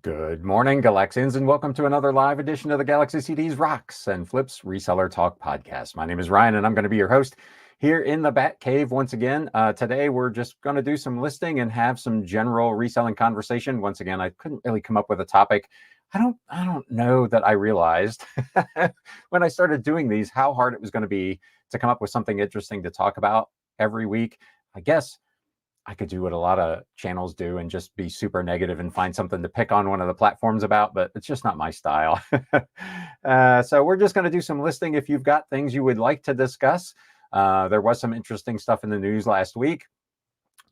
Good morning, Galaxians, and welcome to another live edition of the Galaxy CDs Rocks and Flips Reseller Talk podcast. My name is Ryan, and I'm going to be your host here in the Bat Cave once again. Today, we're just going to do some listing and have some general reselling conversation. Once again, I couldn't really come up with a topic. I don't know that I realized when I started doing these how hard it was going to be to come up with something interesting to talk about every week. I guess I could do what a lot of channels do and just be super negative and find something to pick on one of the platforms about, but it's just not my style. So we're just going to do some listing. If you've got things you would like to discuss, there was some interesting stuff in the news last week.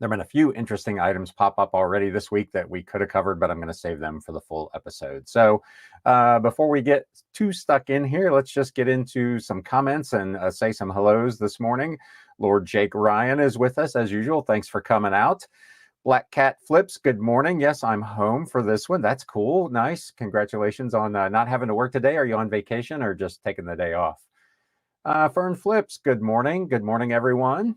There have been a few interesting items pop up already this week that we could have covered, but I'm going to save them for the full episode. So before we get too stuck in here, let's just get into some comments and say some hellos this morning. Lord Jake Ryan is with us as usual. Thanks for coming out. Black Cat Flips, good morning. Yes, I'm home for this one. That's cool. Nice. Congratulations on not having to work today. Are you on vacation or just taking the day off? Fern Flips, good morning. Good morning, everyone.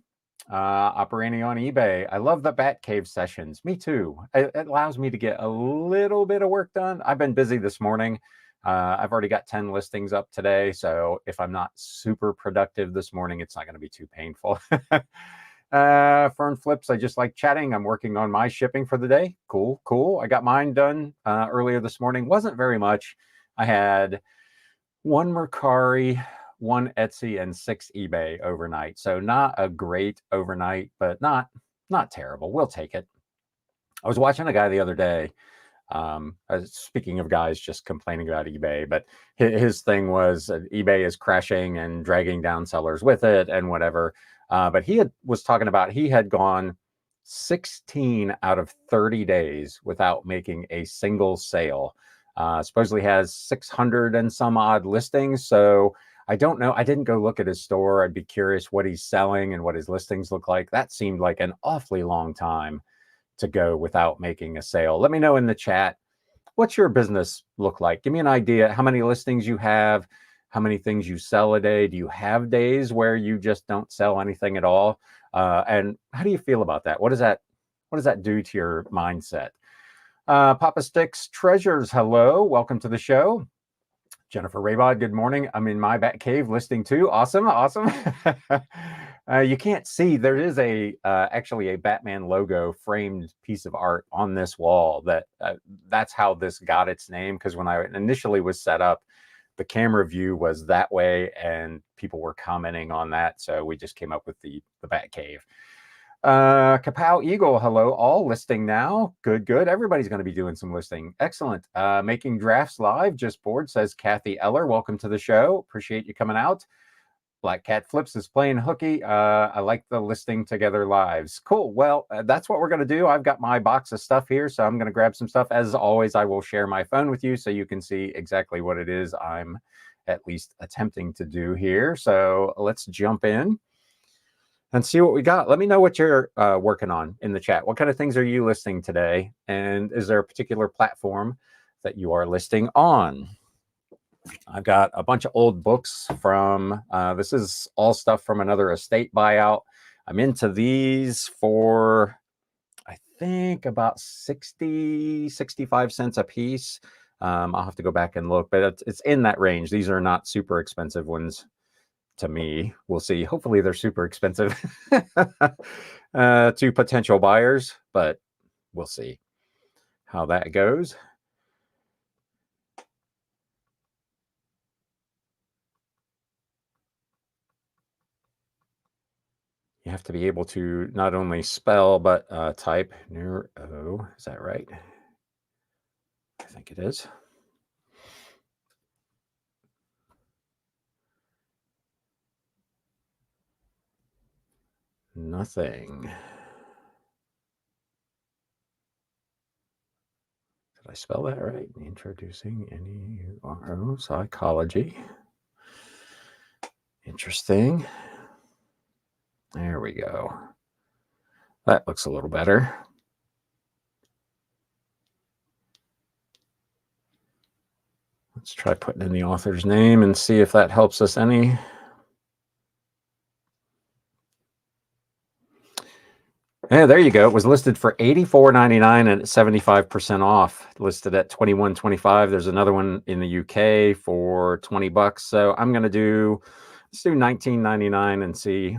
Operating on eBay. I love the Bat Cave sessions. Me too. It allows me to get a little bit of work done. I've been busy this morning. I've already got 10 listings up today. So if I'm not super productive this morning, it's not going to be too painful. Fern Flips, I just like chatting. I'm working on my shipping for the day. Cool. I got mine done earlier this morning. Wasn't very much. I had one Mercari, one Etsy, and 6 eBay overnight. So not a great overnight, but not terrible. We'll take it. I was watching a guy the other day. Speaking of guys just complaining about eBay, but his thing was eBay is crashing and dragging down sellers with it and whatever. But he was talking about he had gone 16 out of 30 days without making a single sale. Supposedly has 600 and some odd listings. So I don't know. I didn't go look at his store. I'd be curious what he's selling and what his listings look like. That seemed like an awfully long time to go without making a sale. Let me know in the chat, what's your business look like? Give me an idea how many listings you have, how many things you sell a day. Do you have days where you just don't sell anything at all? And how do you feel about that? What does that do to your mindset? Papa Sticks Treasures, hello. Welcome to the show. Jennifer Raybod, good morning. I'm in my Bat Cave listing too. Awesome. You can't see, there is actually a Batman logo framed piece of art on this wall. That's how this got its name, because when I initially was set up, the camera view was that way and people were commenting on that. So we just came up with the Bat Cave. Kapow Eagle, hello, all listing now. Good. Everybody's going to be doing some listing. Excellent. Making drafts live, just bored, says Kathy Eller. Welcome to the show. Appreciate you coming out. Black Cat Flips is playing hooky. I like the listing together lives. Cool. Well, that's what we're going to do. I've got my box of stuff here, so I'm going to grab some stuff. As always, I will share my phone with you so you can see exactly what it is I'm at least attempting to do here. So let's jump in and see what we got. Let me know what you're working on in the chat. What kind of things are you listing today? And is there a particular platform that you are listing on? I've got a bunch of old books from, this is all stuff from another estate buyout. I'm into these for, I think, about 65 cents a piece. I'll have to go back and look, but it's in that range. These are not super expensive ones to me. We'll see. Hopefully they're super expensive to potential buyers, but we'll see how that goes. You have to be able to not only spell, but type. Neuro, is that right? I think it is. Nothing. Did I spell that right? Introducing neuro psychology. Interesting. There we go. That looks a little better. Let's try putting in the author's name and see if that helps us any. Yeah, there you go. It was listed for $84.99 and 75% off. Listed at $21.25. There's another one in the UK for $20. So I'm gonna let's do $19.99 and see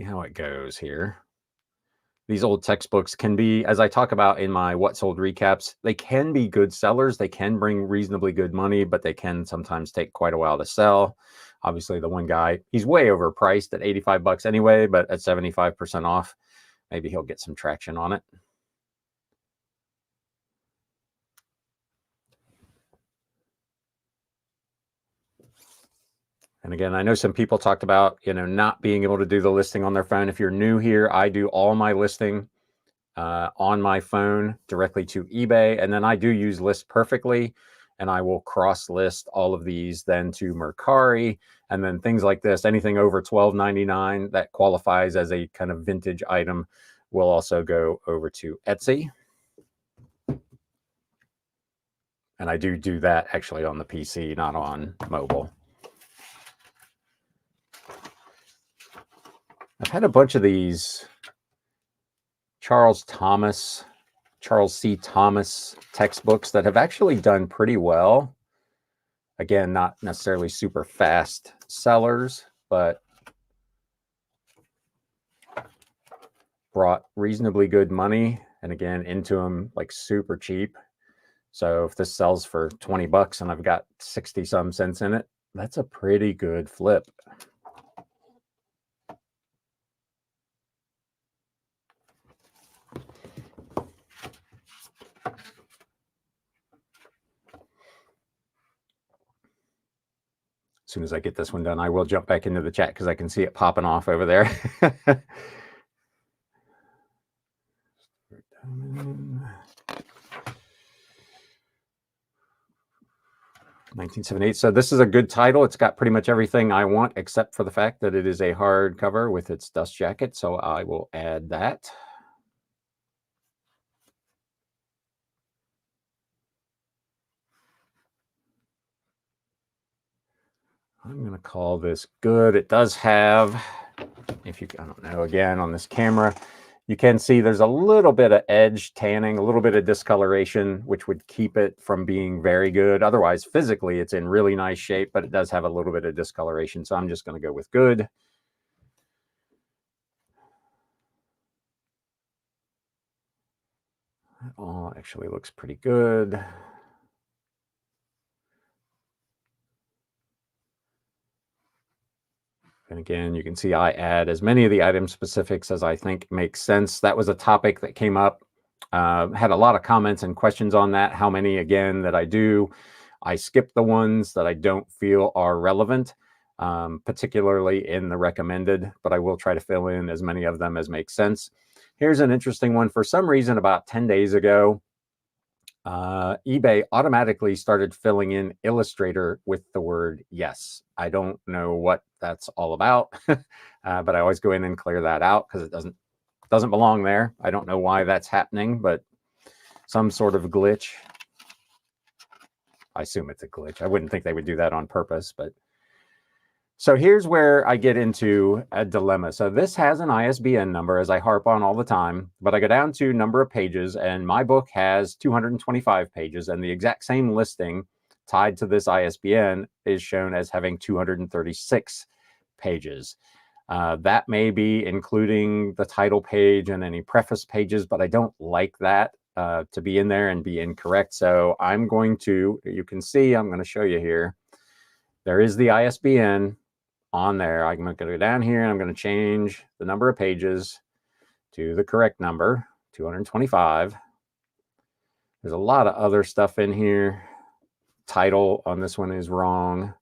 how it goes here. These old textbooks can be, as I talk about in my What Sold recaps, they can be good sellers. They can bring reasonably good money, but they can sometimes take quite a while to sell. Obviously, the one guy, he's way overpriced at $85 anyway, but at 75% off, maybe he'll get some traction on it. And again, I know some people talked about, not being able to do the listing on their phone. If you're new here, I do all my listing on my phone directly to eBay. And then I do use List Perfectly, and I will cross list all of these then to Mercari. And then things like this, anything over $12.99 that qualifies as a kind of vintage item will also go over to Etsy. And I do that actually on the PC, not on mobile. I've had a bunch of these Charles C. Thomas textbooks that have actually done pretty well. Again, not necessarily super fast sellers, but brought reasonably good money. And again, into them like super cheap. So if this sells for $20 and I've got 60 some cents in it, that's a pretty good flip. As soon as I get this one done, I will jump back into the chat because I can see it popping off over there. 1978. So this is a good title. It's got pretty much everything I want, except for the fact that it is a hardcover with its dust jacket. So I will add that. I'm going to call this good. It does have, I don't know, again, on this camera, you can see there's a little bit of edge tanning, a little bit of discoloration, which would keep it from being very good. Otherwise, physically, it's in really nice shape, but it does have a little bit of discoloration. So I'm just going to go with good. That all actually looks pretty good. And again, you can see I add as many of the item specifics as I think makes sense. That was a topic that came up. Had a lot of comments and questions on that. How many, again, that I do. I skip the ones that I don't feel are relevant, particularly in the recommended, but I will try to fill in as many of them as make sense. Here's an interesting one. For some reason, about 10 days ago, eBay automatically started filling in Illustrator with the word yes. I don't know what that's all about, but I always go in and clear that out because it doesn't belong there. I don't know why that's happening, but some sort of glitch. I assume it's a glitch. I wouldn't think they would do that on purpose, but so here's where I get into a dilemma. So this has an ISBN number, as I harp on all the time, but I go down to number of pages, and my book has 225 pages, and the exact same listing tied to this ISBN is shown as having 236 pages. That may be including the title page and any preface pages, but I don't like that to be in there and be incorrect. So I'm going to, you can see, I'm going to show you here. There is the ISBN on there. I'm going to go down here and I'm going to change the number of pages to the correct number, 225. There's a lot of other stuff in here. Title on this one is wrong.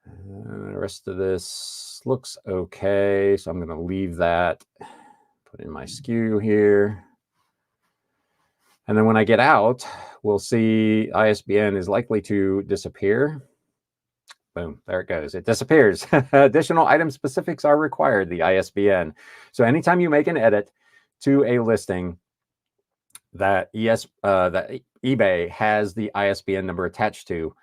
The rest of this looks okay, so I'm going to leave that. Put in my SKU here. And then when I get out, we'll see ISBN is likely to disappear. Boom, there it goes. It disappears. Additional item specifics are required, the ISBN. So anytime you make an edit to a listing that eBay has the ISBN number attached to,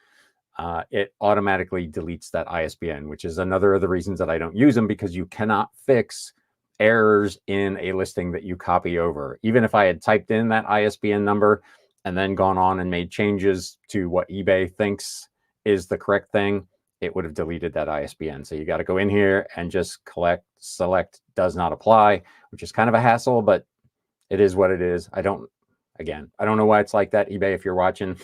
it automatically deletes that ISBN, which is another of the reasons that I don't use them, because you cannot fix errors in a listing that you copy over. Even if I had typed in that ISBN number and then gone on and made changes to what eBay thinks is the correct thing, it would have deleted that ISBN. So you got to go in here and just select does not apply, which is kind of a hassle, but it is what it is. I don't know why it's like that, eBay, if you're watching.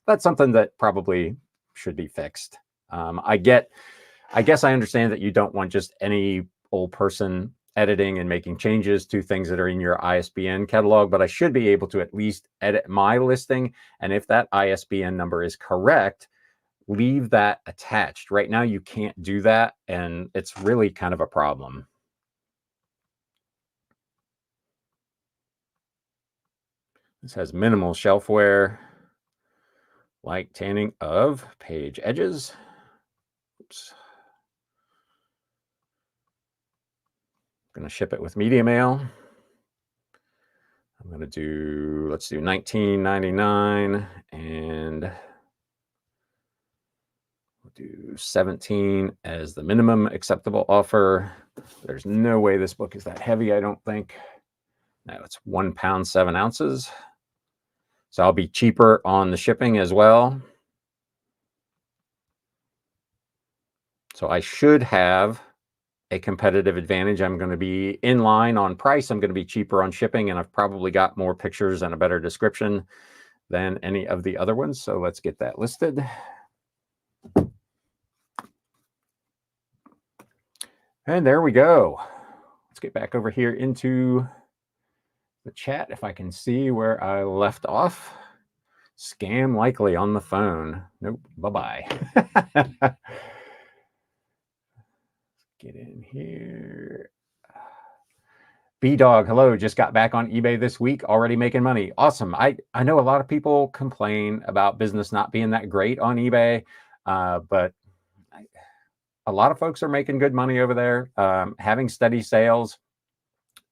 That's something that probably should be fixed. I guess I understand that you don't want just any old person editing and making changes to things that are in your ISBN catalog, but I should be able to at least edit my listing. And if that ISBN number is correct, leave that attached. Right now, you can't do that, and it's really kind of a problem. This has minimal shelf wear, light tanning of page edges. Oops. Going to ship it with media mail. I'm going to do, let's do $19.99, and we'll do $17 as the minimum acceptable offer. There's no way this book is that heavy, I don't think. No, it's 1 pound, 7 ounces. So I'll be cheaper on the shipping as well. So I should have a competitive advantage. I'm going to be in line on price. I'm going to be cheaper on shipping, and I've probably got more pictures and a better description than any of the other ones. So let's get that listed. And there we go. Let's get back over here into the chat if I can see where I left off. Scam likely on the phone. Nope. Bye-bye. Get in here. B-Dog, hello. Just got back on eBay this week. Already making money. Awesome. I know a lot of people complain about business not being that great on eBay, but a lot of folks are making good money over there, having steady sales.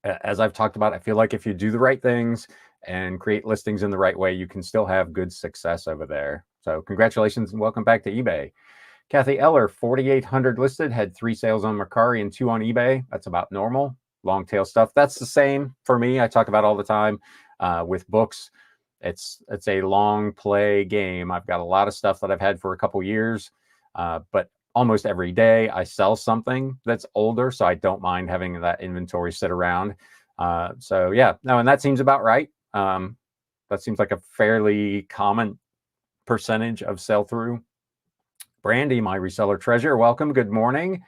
As I've talked about, I feel like if you do the right things and create listings in the right way, you can still have good success over there. So congratulations and welcome back to eBay. Kathy Eller, 4,800 listed, had 3 sales on Mercari and 2 on eBay. That's about normal. Long tail stuff. That's the same for me. I talk about all the time with books. It's a long play game. I've got a lot of stuff that I've had for a couple years, but almost every day I sell something that's older, so I don't mind having that inventory sit around. So yeah, no, and that seems about right. That seems like a fairly common percentage of sell through. Brandy, my reseller treasure, welcome. Good morning.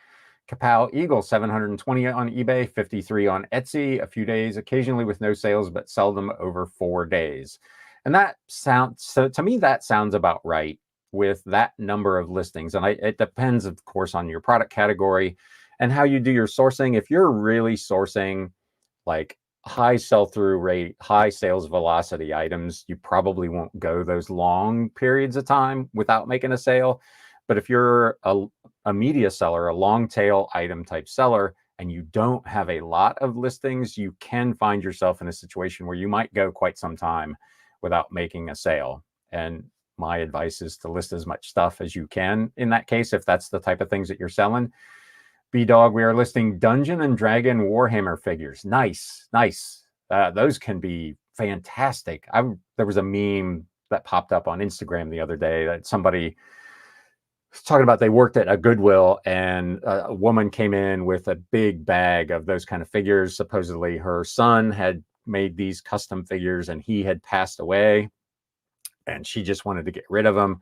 Kapow Eagle, 720 on eBay, 53 on Etsy, a few days, occasionally with no sales, but seldom over 4 days. And that sounds, so to me, that sounds about right with that number of listings. And it depends, of course, on your product category and how you do your sourcing. If you're really sourcing like high sell-through rate, high sales velocity items, you probably won't go those long periods of time without making a sale. But if you're a media seller, a long tail item type seller, and you don't have a lot of listings, you can find yourself in a situation where you might go quite some time without making a sale. And my advice is to list as much stuff as you can in that case, if that's the type of things that you're selling. B-Dog, we are listing Dungeon and Dragon Warhammer figures. Nice, nice. Those can be fantastic. There was a meme that popped up on Instagram the other day that somebody talking about they worked at a Goodwill, and a woman came in with a big bag of those kind of figures. Supposedly her son had made these custom figures and he had passed away, and she just wanted to get rid of them.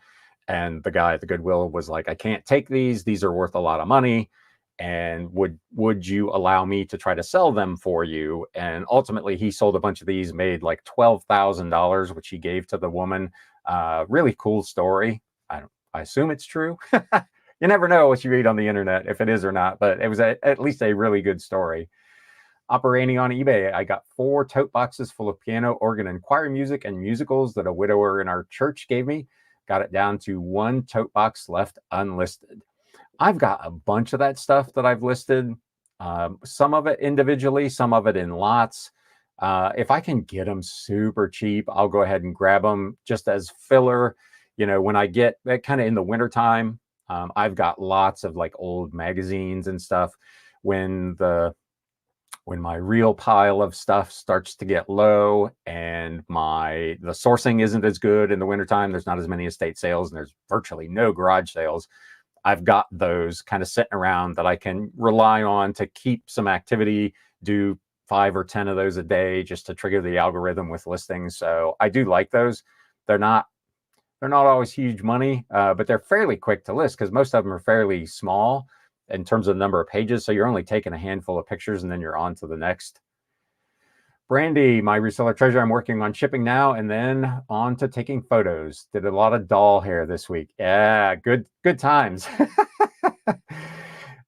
And the guy at the Goodwill was like, I can't take these. These are worth a lot of money. And would you allow me to try to sell them for you? And ultimately he sold a bunch of these, made like $12,000, which he gave to the woman. Really cool story. I assume it's true. You never know what you read on the internet, if it is or not, but it was at least a really good story. Operating on eBay, I got 4 tote boxes full of piano, organ, and choir music and musicals that a widower in our church gave me. Got it down to 1 tote box left unlisted. I've got a bunch of that stuff that I've listed, some of it individually, some of it in lots. If I can get them super cheap, I'll go ahead and grab them just as filler. You know, when I get kind of in the wintertime, I've got lots of like old magazines and stuff. When the when my real pile of stuff starts to get low and the sourcing isn't as good in the wintertime, there's not as many estate sales and there's virtually no garage sales, I've got those kind of sitting around that I can rely on to keep some activity, do 5 or 10 of those a day just to trigger the algorithm with listings. So I do like those. They're not always huge money, but they're fairly quick to list because most of them are fairly small in terms of the number of pages. So you're only taking a handful of pictures and then you're on to the next. Brandy, my reseller treasure, I'm working on shipping now and then on to taking photos. Did a lot of doll hair this week. Yeah, good times.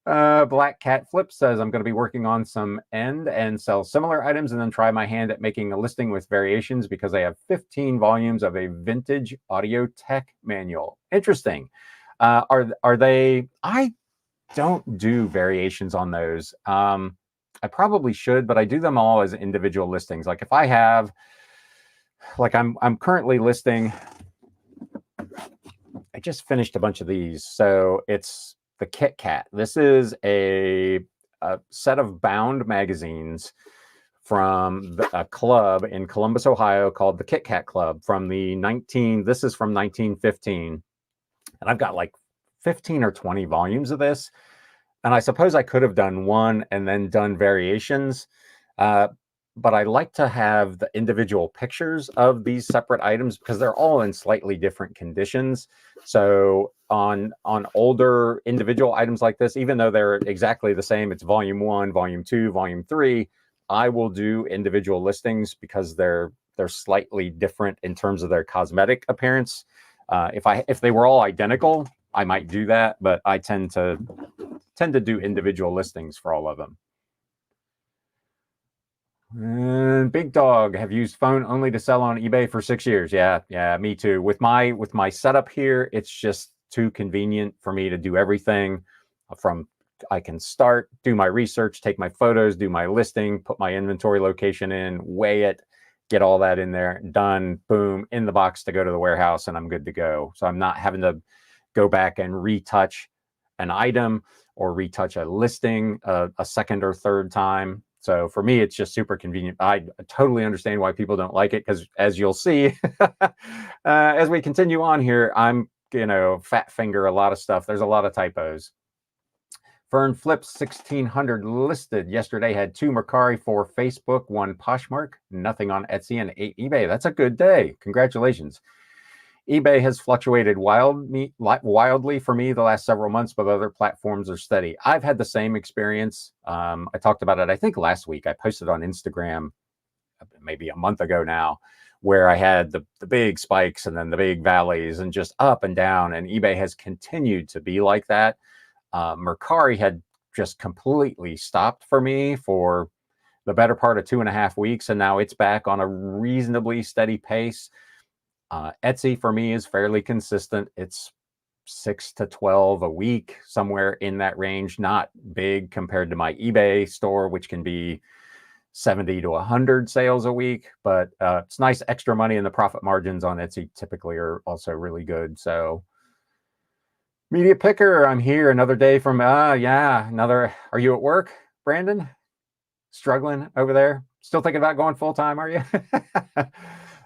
Black Cat Flip says, I'm going to be working on some end and sell similar items and then try my hand at making a listing with variations because I have 15 volumes of a vintage audio tech manual. Interesting. Are they? I don't do variations on those. I probably should, but I do them all as individual listings. Like if I have, like I'm currently listing, I just finished a bunch of these. So it's the Kit Kat. This is a set of bound magazines from a club in Columbus, Ohio called the Kit Kat Club this is from 1915. And I've got like 15 or 20 volumes of this. And I suppose I could have done one and then done variations. But I like to have the individual pictures of these separate items because they're all in slightly different conditions. So on older individual items like this, even though they're exactly the same, it's volume 1, volume 2, volume 3, I will do individual listings because they're slightly different in terms of their cosmetic appearance. If they were all identical, I might do that, but I tend to do individual listings for all of them. And Big Dog, have used phone only to sell on eBay for 6 years. Yeah, me too. With my setup here, it's just too convenient for me to do everything I can start, do my research, take my photos, do my listing, put my inventory location in, weigh it, get all that in there, done, boom, in the box to go to the warehouse, and I'm good to go. So I'm not having to go back and retouch an item or retouch a listing a second or third time. So for me, it's just super convenient. I totally understand why people don't like it because, as you'll see, as we continue on here, I'm fat finger a lot of stuff. There's a lot of typos. Fern Flips 1600 listed yesterday, had 2 Mercari, 4 Facebook, 1 Poshmark, nothing on Etsy, and 8 eBay. That's a good day. Congratulations. eBay has fluctuated wildly for me the last several months, but other platforms are steady. I've had the same experience. I talked about it, I think, last week. I posted on Instagram maybe a month ago now, where I had the big spikes and then the big valleys and just up and down. And eBay has continued to be like that. Mercari had just completely stopped for me for the better part of 2.5 weeks. And now it's back on a reasonably steady pace. Etsy for me is fairly consistent. It's 6 to 12 a week, somewhere in that range. Not big compared to my eBay store, which can be 70 to 100 sales a week, but it's nice extra money, and the profit margins on Etsy typically are also really good. So Media Picker, I'm here another day from, are you at work, Brandon? Struggling over there? Still thinking about going full-time, are you?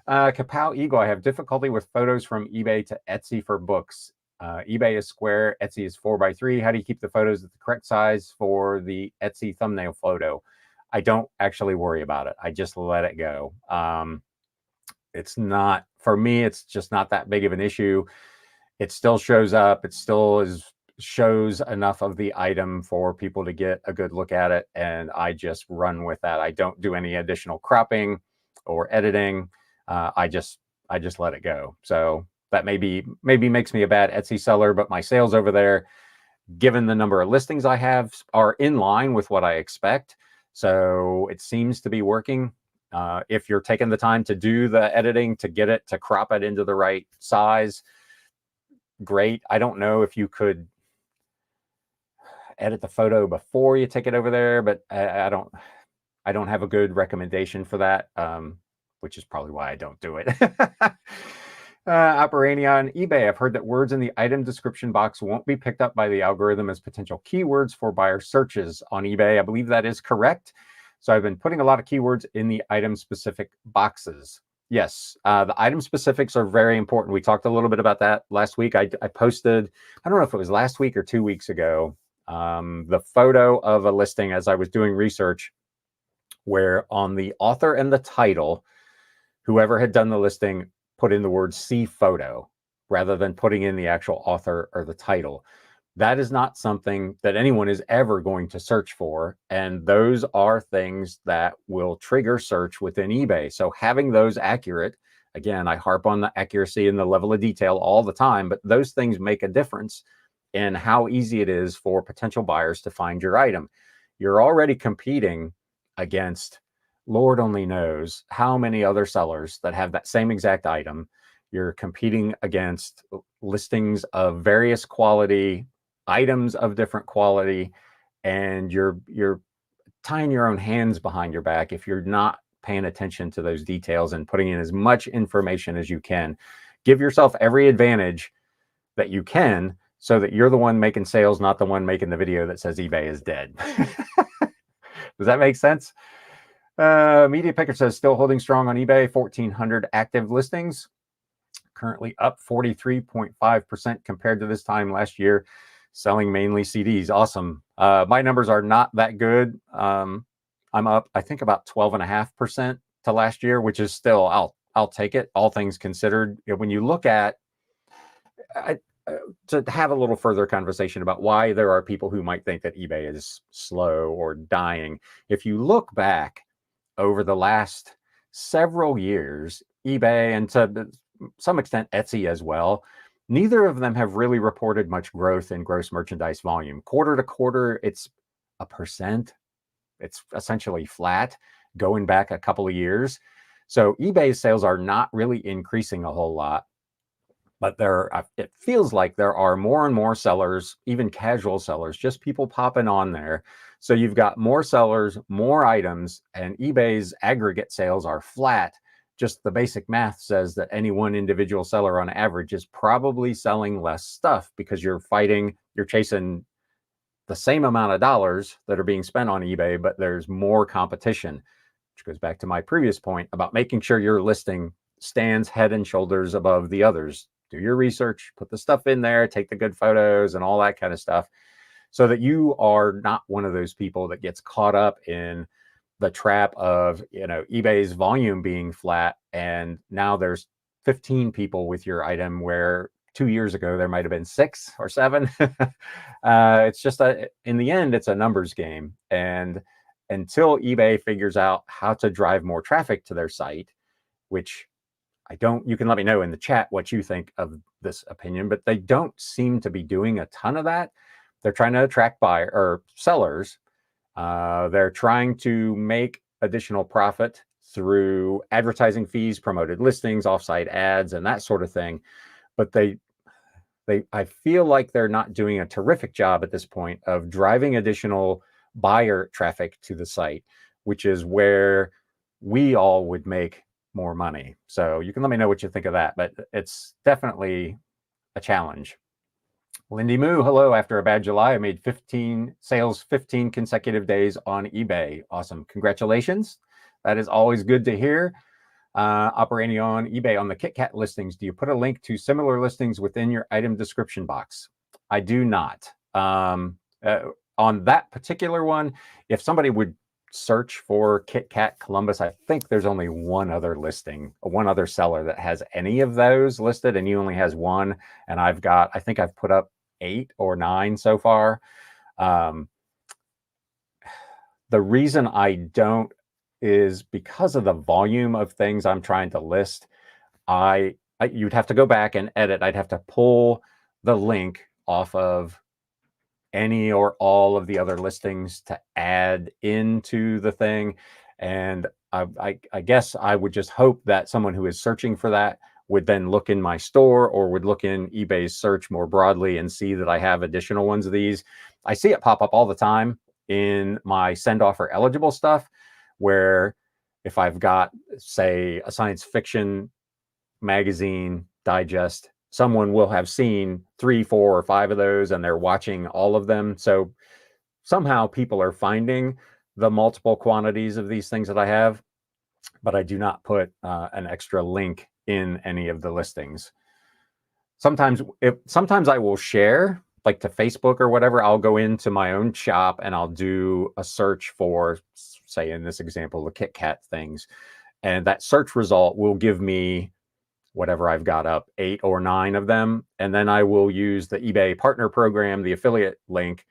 Kapow Eagle, I have difficulty with photos from eBay to Etsy for books. eBay is square, Etsy is 4x3. How do you keep the photos at the correct size for the Etsy thumbnail photo? I don't actually worry about it. I just let it go. It's not, for me, it's just not that big of an issue. It still shows up. It still shows enough of the item for people to get a good look at it. And I just run with that. I don't do any additional cropping or editing. I just let it go. So that maybe makes me a bad Etsy seller, but my sales over there, given the number of listings I have, are in line with what I expect. So it seems to be working. If you're taking the time to do the editing, to get it, to crop it into the right size, great. I don't know if you could edit the photo before you take it over there, but I don't have a good recommendation for that, which is probably why I don't do it. Operania on eBay, I've heard that words in the item description box won't be picked up by the algorithm as potential keywords for buyer searches on eBay. I believe that is correct. So I've been putting a lot of keywords in the item specific boxes. Yes, the item specifics are very important. We talked a little bit about that last week. I posted, I don't know if it was last week or 2 weeks ago, the photo of a listing as I was doing research, where on the author and the title, whoever had done the listing put in the word "see photo" rather than putting in the actual author or the title. That is not something that anyone is ever going to search for. And those are things that will trigger search within eBay. So having those accurate, again, I harp on the accuracy and the level of detail all the time, but those things make a difference in how easy it is for potential buyers to find your item. You're already competing against Lord only knows how many other sellers that have that same exact item. You're competing against listings of various quality, items of different quality, and you're tying your own hands behind your back if you're not paying attention to those details and putting in as much information as you can. Give yourself every advantage that you can so that you're the one making sales, not the one making the video that says eBay is dead. Does that make sense? Media Picker says still holding strong on eBay, 1,400 active listings, currently up 43.5% compared to this time last year, selling mainly CDs. Awesome. My numbers are not that good. I'm up, I think, about 12.5% to last year, which is still, I'll take it, all things considered. When you look at, to have a little further conversation about why there are people who might think that eBay is slow or dying. If you look back over the last several years, eBay and to some extent Etsy as well, neither of them have really reported much growth in gross merchandise volume. Quarter to quarter, it's 1%. It's essentially flat going back a couple of years. So eBay's sales are not really increasing a whole lot. But it feels like there are more and more sellers, even casual sellers, just people popping on there. So you've got more sellers, more items, and eBay's aggregate sales are flat. Just the basic math says that any one individual seller on average is probably selling less stuff because you're chasing the same amount of dollars that are being spent on eBay, but there's more competition, which goes back to my previous point about making sure your listing stands head and shoulders above the others. Do your research, put the stuff in there, take the good photos and all that kind of stuff so that you are not one of those people that gets caught up in the trap of, eBay's volume being flat. And now there's 15 people with your item where 2 years ago, there might've been 6 or 7. It's just in the end, it's a numbers game. And until eBay figures out how to drive more traffic to their site, which you can let me know in the chat what you think of this opinion, but they don't seem to be doing a ton of that. They're trying to attract sellers. They're trying to make additional profit through advertising fees, promoted listings, offsite ads, and that sort of thing. But I feel like they're not doing a terrific job at this point of driving additional buyer traffic to the site, which is where we all would make more money. So you can let me know what you think of that, but it's definitely a challenge. Lindy Moo, hello. After a bad July, I made 15 consecutive days on eBay. Awesome. Congratulations. That is always good to hear. Operating on eBay on the KitKat listings, do you put a link to similar listings within your item description box? I do not. On that particular one, if somebody would search for KitKat Columbus, I think there's only one other seller that has any of those listed, and he only has one. And I think I've put up 8 or 9 so far. The reason I don't is because of the volume of things I'm trying to list. You'd have to go back and edit. I'd have to pull the link off of any or all of the other listings to add into the thing. And I guess I would just hope that someone who is searching for that would then look in my store or would look in eBay's search more broadly and see that I have additional ones of these. I see it pop up all the time in my send offer eligible stuff, where if I've got, say, a science fiction magazine digest, someone will have seen 3, 4, or 5 of those and they're watching all of them. So somehow people are finding the multiple quantities of these things that I have, but I do not put an extra link in any of the listings. Sometimes I will share, like to Facebook or whatever. I'll go into my own shop and I'll do a search for, say in this example, the Kit Kat things. And that search result will give me whatever I've got up, 8 or 9 of them. And then I will use the eBay partner program, the affiliate link,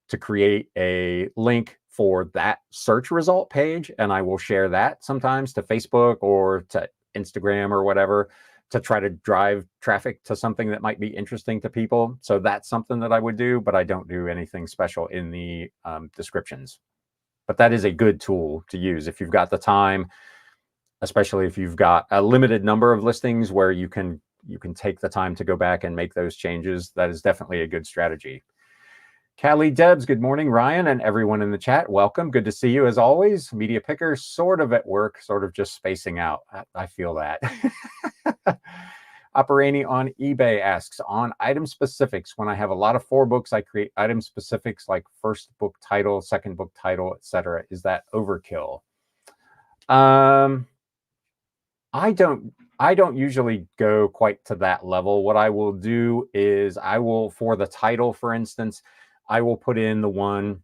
to create a link for that search result page. And I will share that sometimes to Facebook or to Instagram or whatever, to try to drive traffic to something that might be interesting to people. So that's something that I would do, but I don't do anything special in the descriptions. But that is a good tool to use if you've got the time, especially if you've got a limited number of listings where you can take the time to go back and make those changes. That is definitely a good strategy. Callie Debs, good morning, Ryan, and everyone in the chat. Welcome. Good to see you as always. Media Picker, sort of at work, sort of just spacing out. I feel that. Operani on eBay asks, on item specifics, when I have a lot of 4 books, I create item specifics like first book title, second book title, etc. Is that overkill? I don't usually go quite to that level. What I will do is I will, for the title, for instance, I will put in the one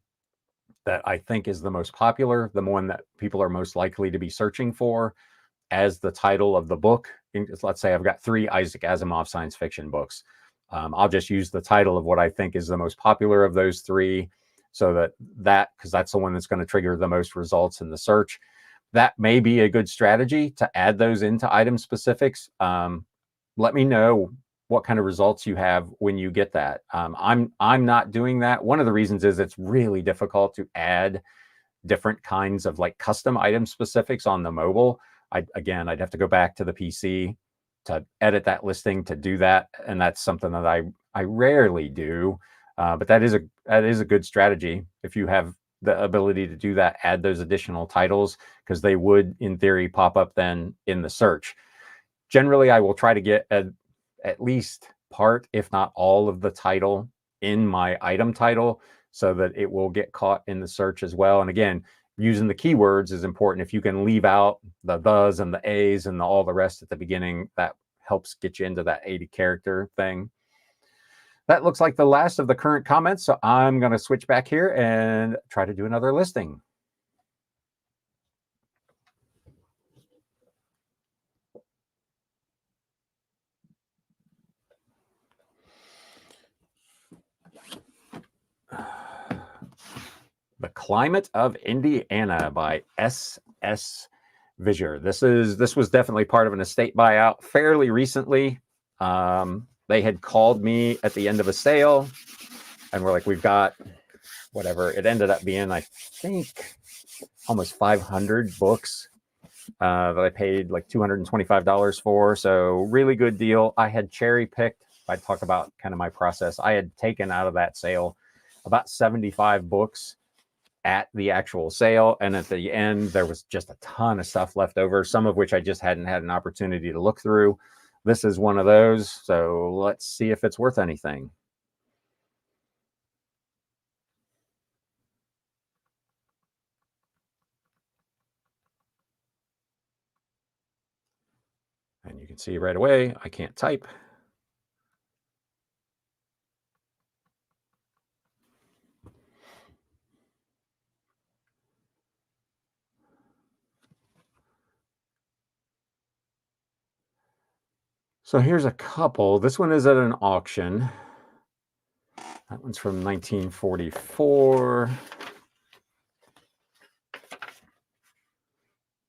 that I think is the most popular, the one that people are most likely to be searching for as the title of the book. Let's say I've got 3 Isaac Asimov science fiction books. I'll just use the title of what I think is the most popular of those 3, so because that's the one that's going to trigger the most results in the search. That may be a good strategy to add those into item specifics. Let me know what kind of results you have when you get that. I'm not doing that. One of the reasons is it's really difficult to add different kinds of like custom item specifics on the mobile. I'd have to go back to the PC to edit that listing to do that, and that's something that I rarely do. But that is a good strategy if you have the ability to do that. Add those additional titles, because they would, in theory, pop up then in the search. Generally, I will try to get at least part, if not all, of the title in my item title, so that it will get caught in the search as well. And again, using the keywords is important. If you can leave out the thes and the a's and all the rest at the beginning, that helps get you into that 80 character thing. That looks like the last of the current comments, so I'm going to switch back here and try to do another listing. The Climate of Indiana by S.S. Vischer. This was definitely part of an estate buyout fairly recently. They had called me at the end of a sale and we're like, we've got whatever. It ended up being, I think, almost 500 books that I paid like $225 for. So really good deal. I had cherry picked. I talk about kind of my process. I had taken out of that sale about 75 books at the actual sale, and at the end there was just a ton of stuff left over, some of which I just hadn't had an opportunity to look through. This is one of those, so let's see if it's worth anything. And you can see right away I can't type. So here's a couple. This one is at an auction. That one's from 1944.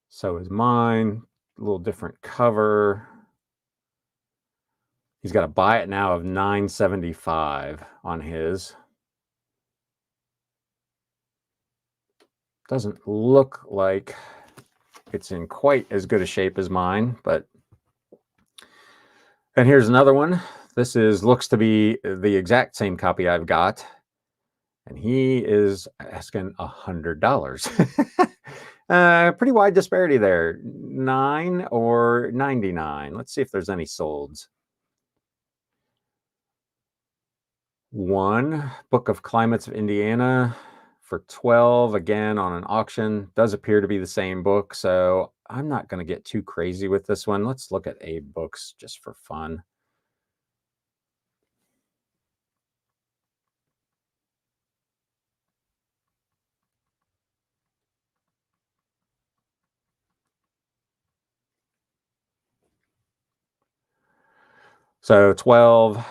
So is mine. A little different cover. He's got a buy it now of $9.75 on his. Doesn't look like it's in quite as good a shape as mine, but. And here's another one. This looks to be the exact same copy I've got, and he is asking $100. Pretty wide disparity there. 9 or 99. Let's see if there's any solds. One Book of Climates of Indiana for 12 again on an auction. Does appear to be the same book, so I'm not going to get too crazy with this one. Let's look at Abe Books just for fun. So 12,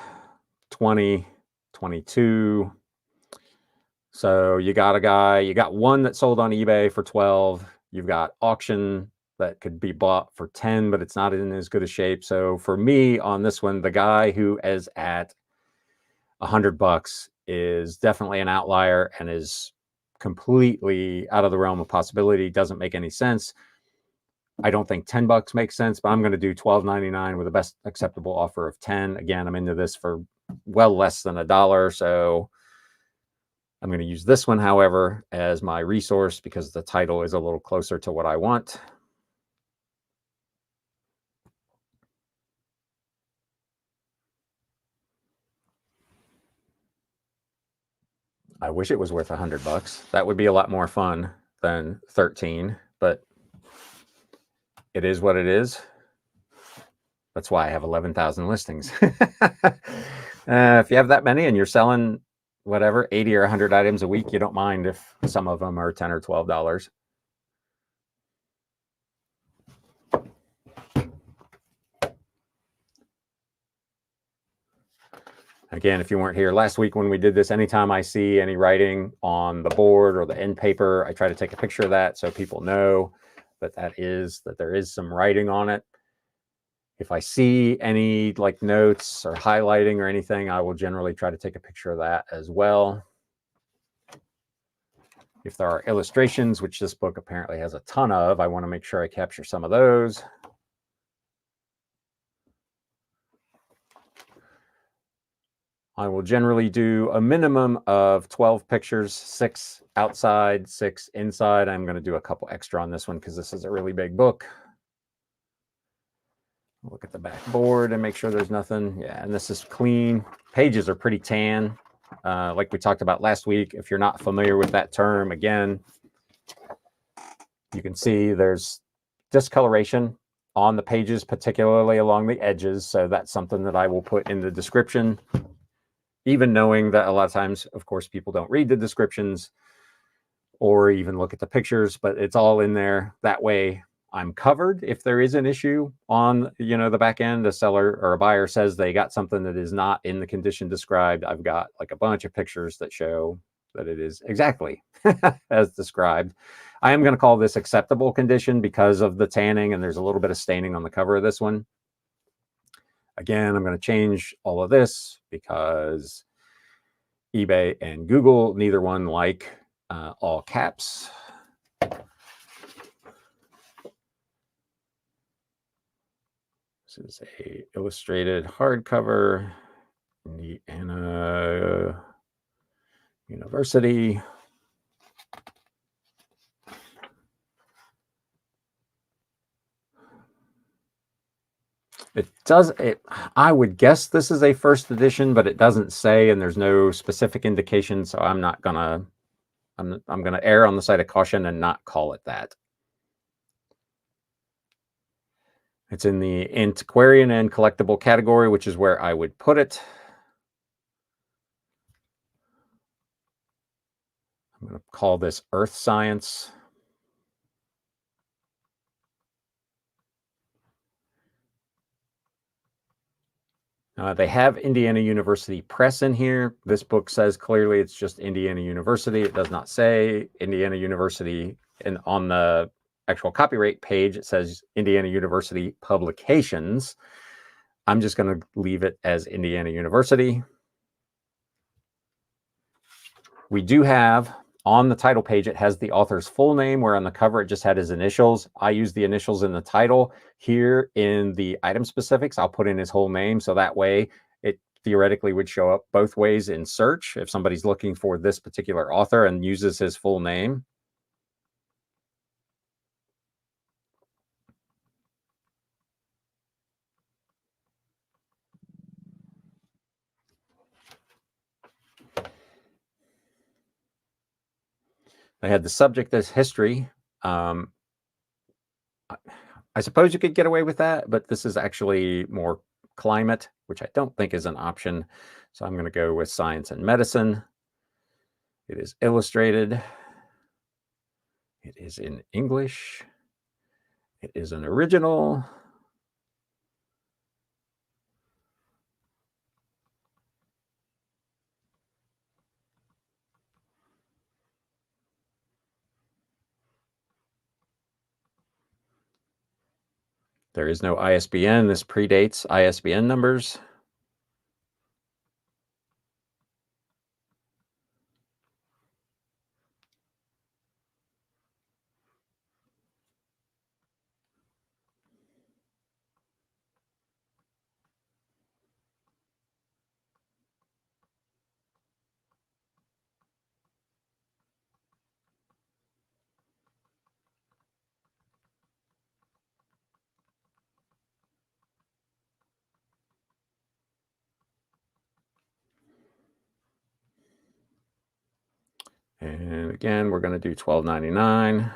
20, 22. So you got one that sold on eBay for 12. You've got auction that could be bought for 10, but it's not in as good a shape. So for me on this one, the guy who is at $100 is definitely an outlier and is completely out of the realm of possibility. Doesn't make any sense. I don't think $10 makes sense, but I'm going to do $12.99 with the best acceptable offer of 10. Again, I'm into this for well less than $1, so I'm going to use this one, however, as my resource because the title is a little closer to what I want. I wish it was worth $100. That would be a lot more fun than 13, but it is what it is. That's why I have 11,000 listings. If you have that many and you're selling whatever 80 or 100 items a week, you don't mind if some of them are $10 or $12. Again, if you weren't here last week when we did this, anytime I see any writing on the board or the end paper, I try to take a picture of that so people know that there is some writing on it. If I see any like notes or highlighting or anything, I will generally try to take a picture of that as well. If there are illustrations, which this book apparently has a ton of, I want to make sure I capture some of those. I will generally do a minimum of 12 pictures, 6 outside, 6 inside. I'm going to do a couple extra on this one because this is a really big book. Look at the back board and make sure there's nothing. Yeah, and this is clean. Pages are pretty tan. Like we talked about last week, if you're not familiar with that term, again, you can see there's discoloration on the pages, particularly along the edges. So that's something that I will put in the description, even knowing that a lot of times, of course, people don't read the descriptions or even look at the pictures, but it's all in there. That way I'm covered if there is an issue on, the back end. A seller or a buyer says they got something that is not in the condition described. I've got like a bunch of pictures that show that it is exactly as described. I am going to call this acceptable condition because of the tanning, and there's a little bit of staining on the cover of this one. Again, I'm going to change all of this because eBay and Google, neither one like all caps. This is a illustrated hardcover, Indiana University. I would guess this is a first edition, but it doesn't say, and there's no specific indication, so I'm gonna err on the side of caution and not call it that. It's in the antiquarian and collectible category, which is where I would put it. I'm going to call this Earth Science. They have Indiana University Press in here. This book says clearly it's just Indiana University. It does not say Indiana University. And on the actual copyright page, it says Indiana University Publications. I'm just going to leave it as Indiana University. We do have on the title page, it has the author's full name, where on the cover it just had his initials. I use the initials in the title. Here in the item specifics, I'll put in his whole name, so that way it theoretically would show up both ways in search if somebody's looking for this particular author and uses his full name. They had the subject as history. I suppose you could get away with that, but this is actually more climate, which I don't think is an option. So I'm going to go with science and medicine. It is illustrated. It is in English. It is an original. There is no ISBN. This predates ISBN numbers. And again, we're going to do $12.99.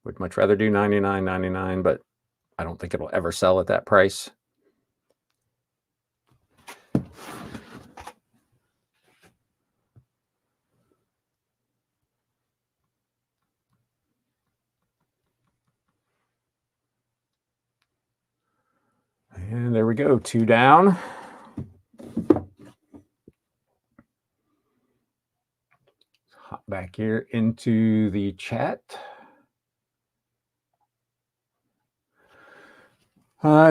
Would much rather do $99.99, but I don't think it'll ever sell at that price. And there we go, 2 down. Hop back here into the chat.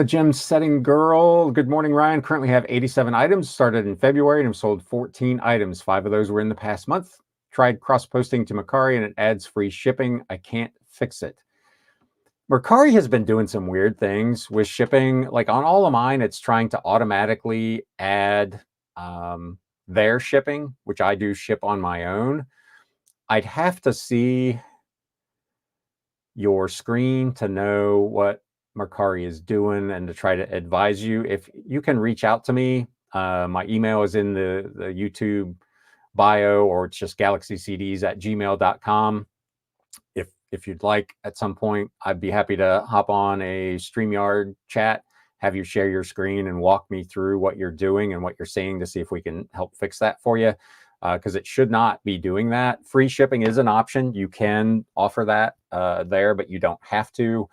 Gem Setting Girl. Good morning, Ryan. Currently have 87 items. Started in February and have sold 14 items. 5 of those were in the past month. Tried cross-posting to Mercari and it adds free shipping. I can't fix it. Mercari has been doing some weird things with shipping. Like on all of mine, it's trying to automatically add their shipping, which I do ship on my own. I'd have to see your screen to know what Mercari is doing and to try to advise you. If you can reach out to me, my email is in the YouTube bio, or it's just galaxycds@gmail.com. If you'd like, at some point, I'd be happy to hop on a StreamYard chat, have you share your screen and walk me through what you're doing and what you're seeing to see if we can help fix that for you. Because it should not be doing that. Free shipping is an option. You can offer that there, but you don't have to.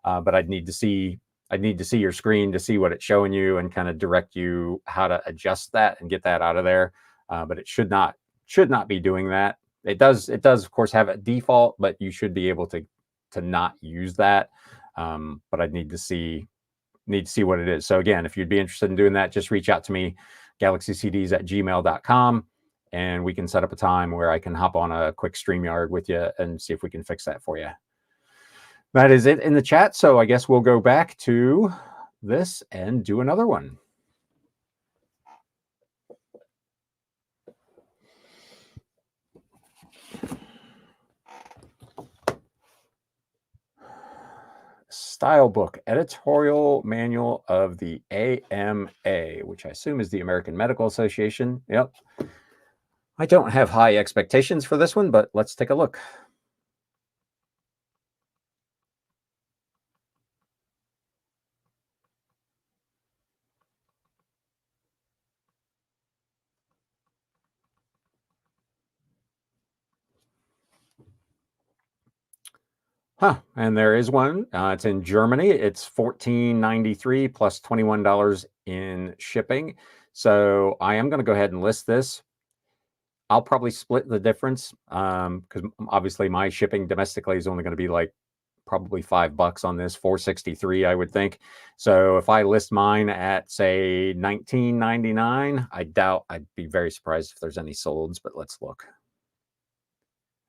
But I'd need to see your screen to see what it's showing you and kind of direct you how to adjust that and get that out of there. But it should not be doing that. It does of course have a default, but you should be able to not use that. But I'd need to see what it is. So again, if you'd be interested in doing that, just reach out to me, galaxycds@gmail.com. And we can set up a time where I can hop on a quick StreamYard with you and see if we can fix that for you. That is it in the chat. So I guess we'll go back to this and do another one. Style book, editorial manual of the AMA, which I assume is the American Medical Association. Yep. I don't have high expectations for this one, but let's take a look. And there is one. It's in Germany. It's $14.93 plus $21 in shipping. So I am going to go ahead and list this. I'll probably split the difference because obviously my shipping domestically is only going to be like probably $5 on this, $4.63, I would think. So if I list mine at say $19.99, I doubt, I'd be very surprised if there's any solds, but let's look.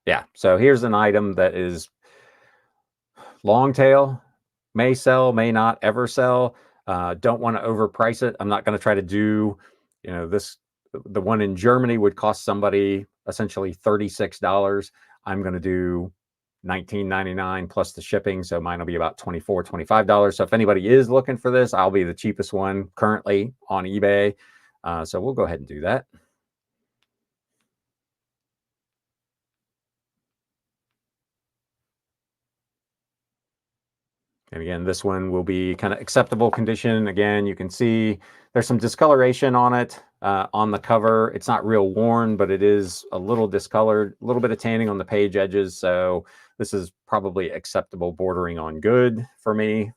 Yeah, so here's an item that is long tail, may sell, may not ever sell. Don't want to overprice it. I'm not going to try to do, this. The one in Germany would cost somebody essentially $36. I'm going to do $19.99 plus the shipping. So mine will be about $24, $25. So if anybody is looking for this, I'll be the cheapest one currently on eBay. So we'll go ahead and do that. And again, this one will be kind of acceptable condition. Again, you can see there's some discoloration on it on the cover. It's not real worn, but it is a little discolored, a little bit of tanning on the page edges. So this is probably acceptable, bordering on good for me.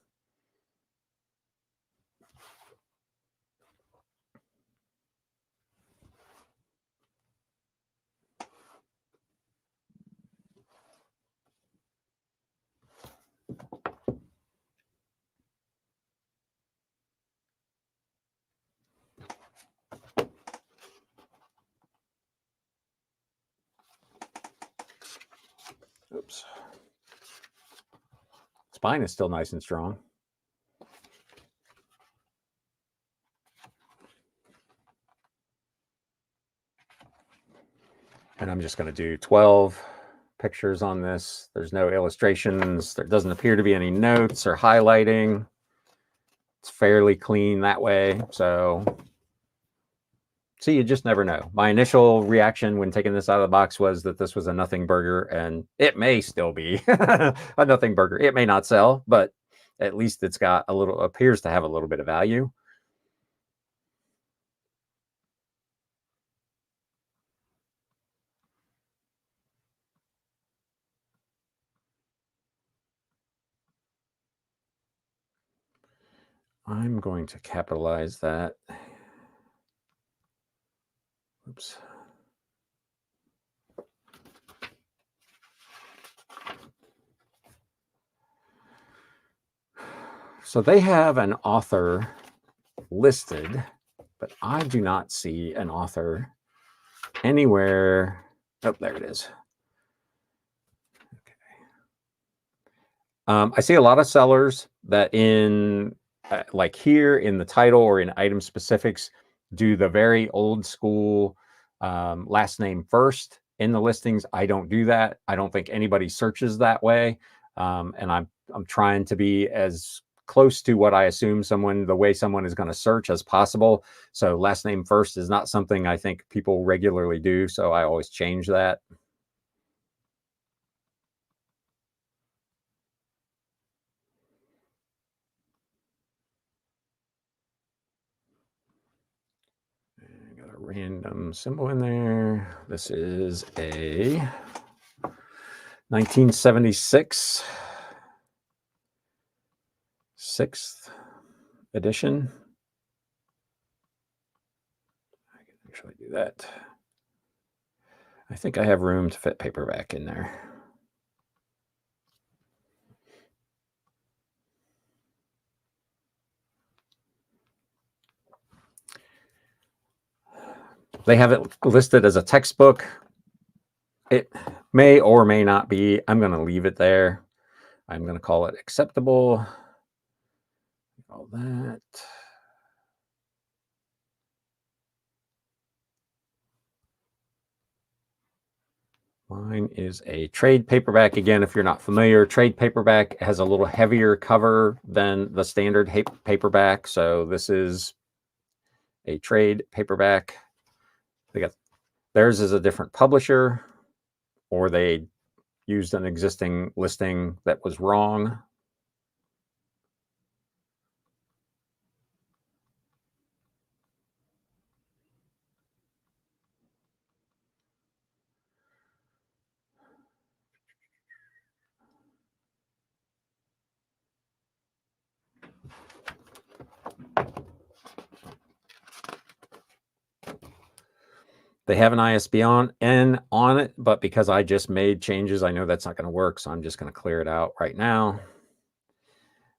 Oops. Spine is still nice and strong. And I'm just going to do 12 pictures on this. There's no illustrations. There doesn't appear to be any notes or highlighting. It's fairly clean that way. So, see, you just never know. My initial reaction when taking this out of the box was that this was a nothing burger, and it may still be a nothing burger. It may not sell, but at least it's got a little, appears to have a little bit of value. I'm going to capitalize that. Oops. So they have an author listed, but I do not see an author anywhere. Oh, there it is. Okay. I see a lot of sellers that in like here in the title or in item specifics do the very old school last name first in the listings. I don't do that. I don't think anybody searches that way. And I'm trying to be as close to what I assume the way someone is going to search as possible. So last name first is not something I think people regularly do. So I always change that. I got a random symbol in there. This is a 1976 6th edition. I can actually do that. I think I have room to fit paperback in there. They have it listed as a textbook. It may or may not be. I'm going to leave it there. I'm going to call it acceptable. All that. Mine is a trade paperback. Again, if you're not familiar, trade paperback has a little heavier cover than the standard paperback. So this is a trade paperback. Theirs is a different publisher, or they used an existing listing that was wrong. They have an ISBN on it, but because I just made changes, I know that's not going to work. So I'm just going to clear it out right now.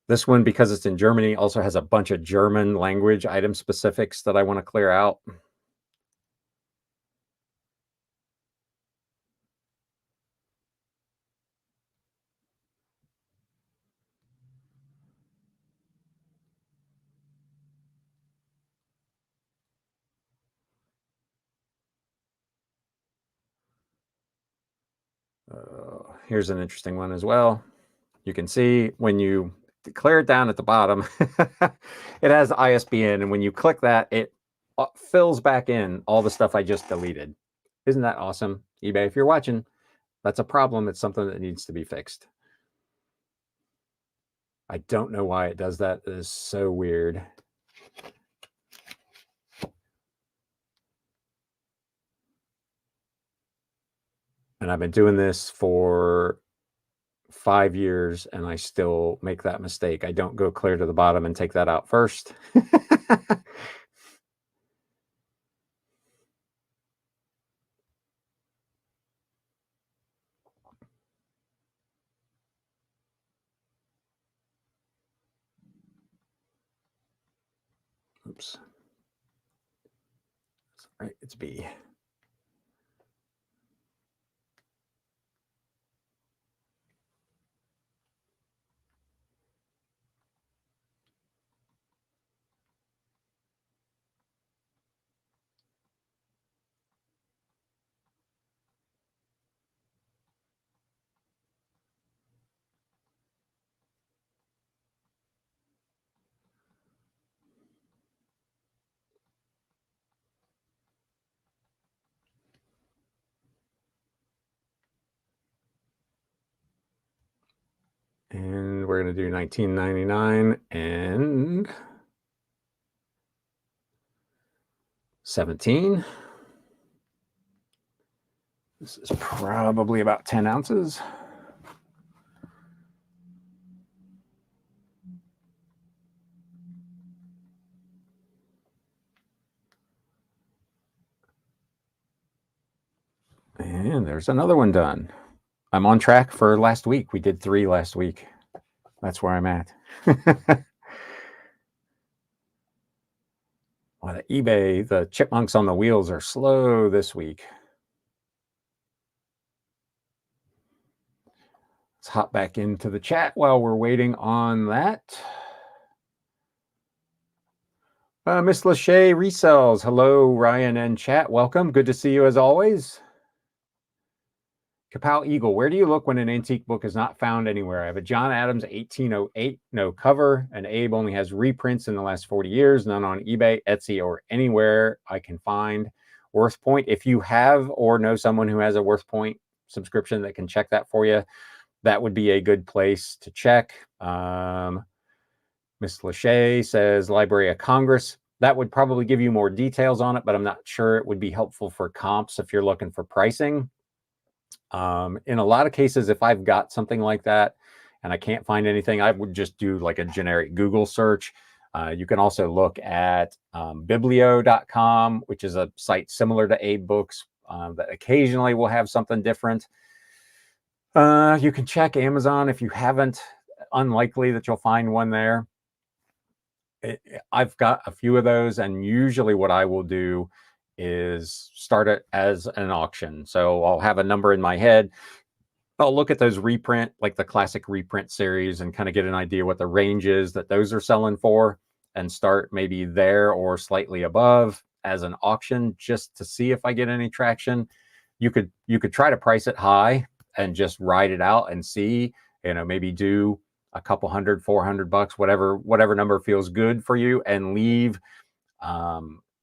This one, because it's in Germany, also has a bunch of German language item specifics that I want to clear out. Here's an interesting one as well. You can see when you clear it down at the bottom, it has ISBN. And when you click that, it fills back in all the stuff I just deleted. Isn't that awesome? eBay, if you're watching, that's a problem. It's something that needs to be fixed. I don't know why it does that. It is so weird. And I've been doing this for 5 years and I still make that mistake. I don't go clear to the bottom and take that out first. Oops. All right, it's B. And we're going to do 1999 and 17. This is probably about 10 ounces. And there's another one done. I'm on track for last week. We did 3 last week. That's where I'm at. Well, the eBay, the chipmunks on the wheels are slow this week. Let's hop back into the chat while we're waiting on that. Miss Lachey Resells. Hello, Ryan and chat. Welcome. Good to see you as always. Kapow Eagle, where do you look when an antique book is not found anywhere? I have a John Adams 1808, no cover, and Abe only has reprints in the last 40 years, none on eBay, Etsy, or anywhere I can find. Worth Point, if you have or know someone who has a Worth Point subscription that can check that for you, that would be a good place to check. Miss Lachey says Library of Congress. That would probably give you more details on it, but I'm not sure it would be helpful for comps if you're looking for pricing. In a lot of cases, if I've got something like that and I can't find anything, I would just do like a generic Google search. You can also look at biblio.com, which is a site similar to Abe Books that occasionally will have something different. You can check Amazon if you haven't. Unlikely that you'll find one there. I've got a few of those, and usually what I will do is start it as an auction. So I'll have a number in my head. I'll look at those reprint, like the classic reprint series, and kind of get an idea what the range is that those are selling for, and start maybe there or slightly above as an auction just to see if I get any traction. You could try to price it high and just ride it out and see, maybe do a couple $100, $400, whatever number feels good for you, and leave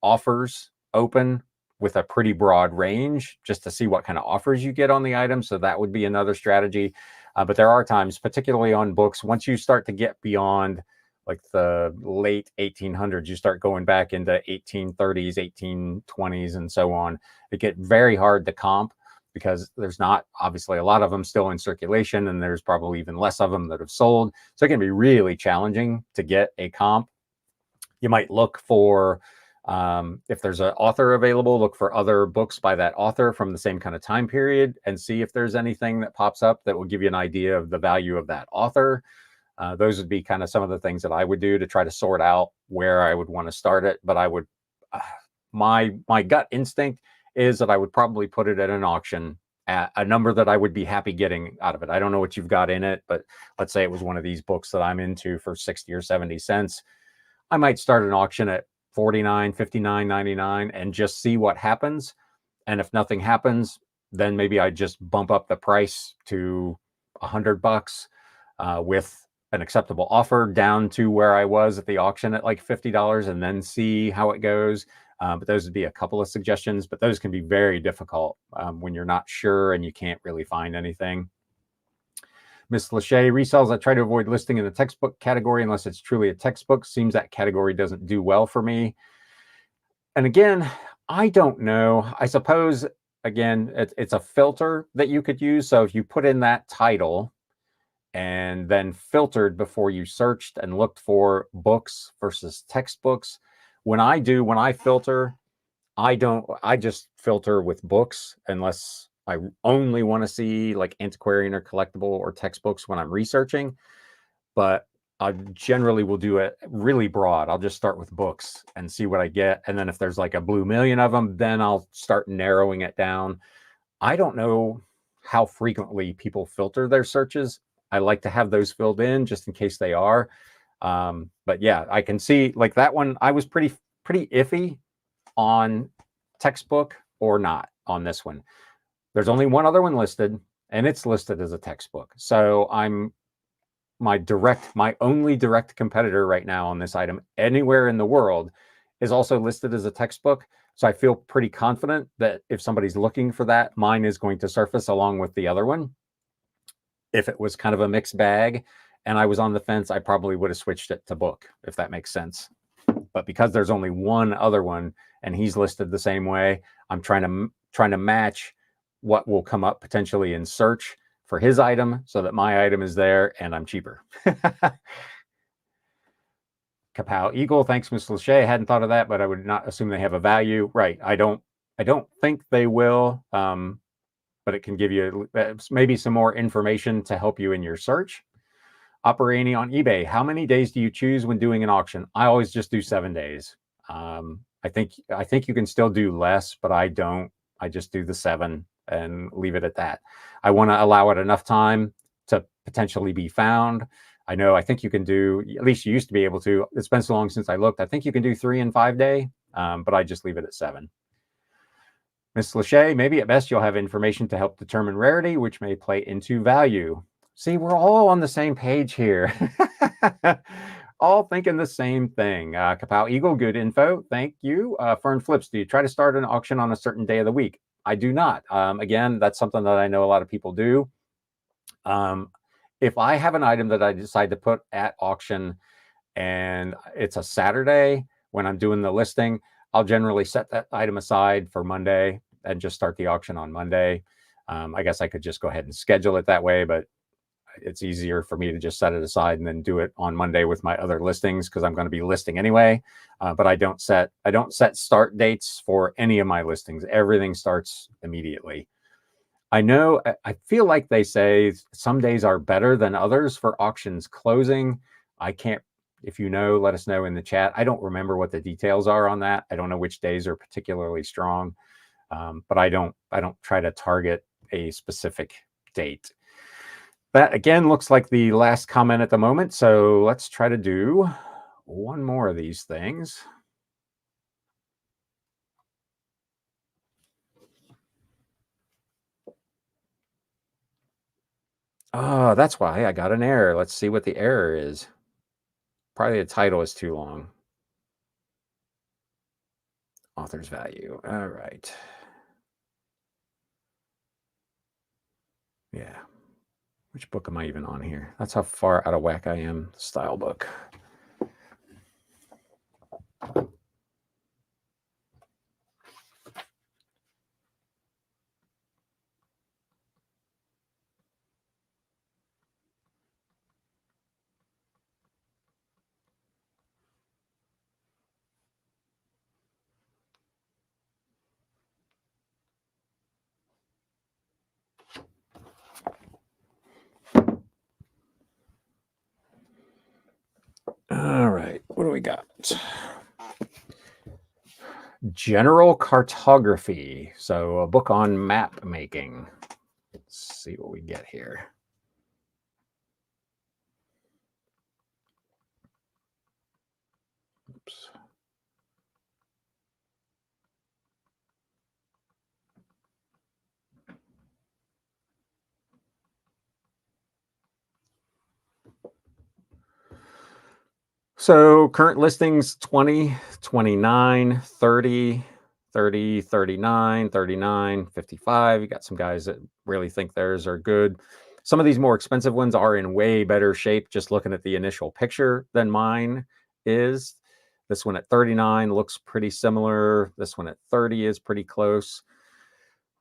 offers open with a pretty broad range just to see what kind of offers you get on the item. So that would be another strategy. But there are times, particularly on books, once you start to get beyond like the late 1800s, you start going back into 1830s, 1820s, and so on. It gets very hard to comp because there's not obviously a lot of them still in circulation, and there's probably even less of them that have sold. So it can be really challenging to get a comp. You might look for, if there's an author available, look for other books by that author from the same kind of time period and see if there's anything that pops up that will give you an idea of the value of that author. Those would be kind of some of the things that I would do to try to sort out where I would want to start it. But I would, my gut instinct is that I would probably put it at an auction at a number that I would be happy getting out of it. I don't know what you've got in it, but let's say it was one of these books that I'm into for 60 or 70 cents. I might start an auction at 49, 59, 99 and just see what happens. And if nothing happens, then maybe I just bump up the price to $100 with an acceptable offer down to where I was at the auction at like $50 and then see how it goes. But those would be a couple of suggestions, but those can be very difficult when you're not sure and you can't really find anything. Miss Lachey resells. I try to avoid listing in the textbook category unless it's truly a textbook. Seems that category doesn't do well for me. And again, I don't know. I suppose, again, it's a filter that you could use. So if you put in that title and then filtered before you searched and looked for books versus textbooks, when I filter, I just filter with books unless I only want to see like antiquarian or collectible or textbooks when I'm researching. But I generally will do it really broad. I'll just start with books and see what I get. And then if there's like a blue million of them, then I'll start narrowing it down. I don't know how frequently people filter their searches. I like to have those filled in just in case they are. But yeah, I can see like that one. I was pretty iffy on textbook or not on this one. There's only one other one listed, and it's listed as a textbook. So my only direct competitor right now on this item anywhere in the world is also listed as a textbook. So I feel pretty confident that if somebody's looking for that, mine is going to surface along with the other one. If it was kind of a mixed bag and I was on the fence, I probably would have switched it to book, if that makes sense. But because there's only one other one and he's listed the same way, I'm trying to match what will come up potentially in search for his item so that my item is there and I'm cheaper. Kapow Eagle, thanks, Ms. Lachey. Hadn't thought of that, but I would not assume they have a value. Right. I don't think they will, but it can give you maybe some more information to help you in your search. Operating on eBay, how many days do you choose when doing an auction? I always just do 7 days. I think you can still do less, but I don't. I just do the 7 and leave it at that. I want to allow it enough time to potentially be found. I think you can do, at least you used to be able to. It's been so long since I looked. I think you can do 3 and 5 day, but I just leave it at 7. Ms. Lachey, maybe at best you'll have information to help determine rarity, which may play into value. See, we're all on the same page here. All thinking the same thing. Kapow Eagle, good info. Thank you. Fern Flips, do you try to start an auction on a certain day of the week? I do not. Again, that's something that I know a lot of people do. If I have an item that I decide to put at auction and it's a Saturday when I'm doing the listing, I'll generally set that item aside for Monday and just start the auction on Monday. I guess I could just go ahead and schedule it that way, but it's easier for me to just set it aside and then do it on Monday with my other listings because I'm going to be listing anyway. But I don't set start dates for any of my listings. Everything starts immediately. I feel like they say some days are better than others for auctions closing. I can't, if you know, let us know in the chat. I don't remember what the details are on that. I don't know which days are particularly strong, but I don't try to target a specific date. That again looks like the last comment at the moment. So let's try to do one more of these things. Oh, that's why I got an error. Let's see what the error is. Probably the title is too long. Author's value. All right. Yeah. Which book am I even on here? That's how far out of whack I am. Style book. All right. What do we got? General Cartography. So a book on map making. Let's see what we get here. Oops. So current listings 20, 29, 30, 30, 39, 39, 55. You got some guys that really think theirs are good. Some of these more expensive ones are in way better shape, just looking at the initial picture, than mine is. This one at $39 looks pretty similar. This one at $30 is pretty close.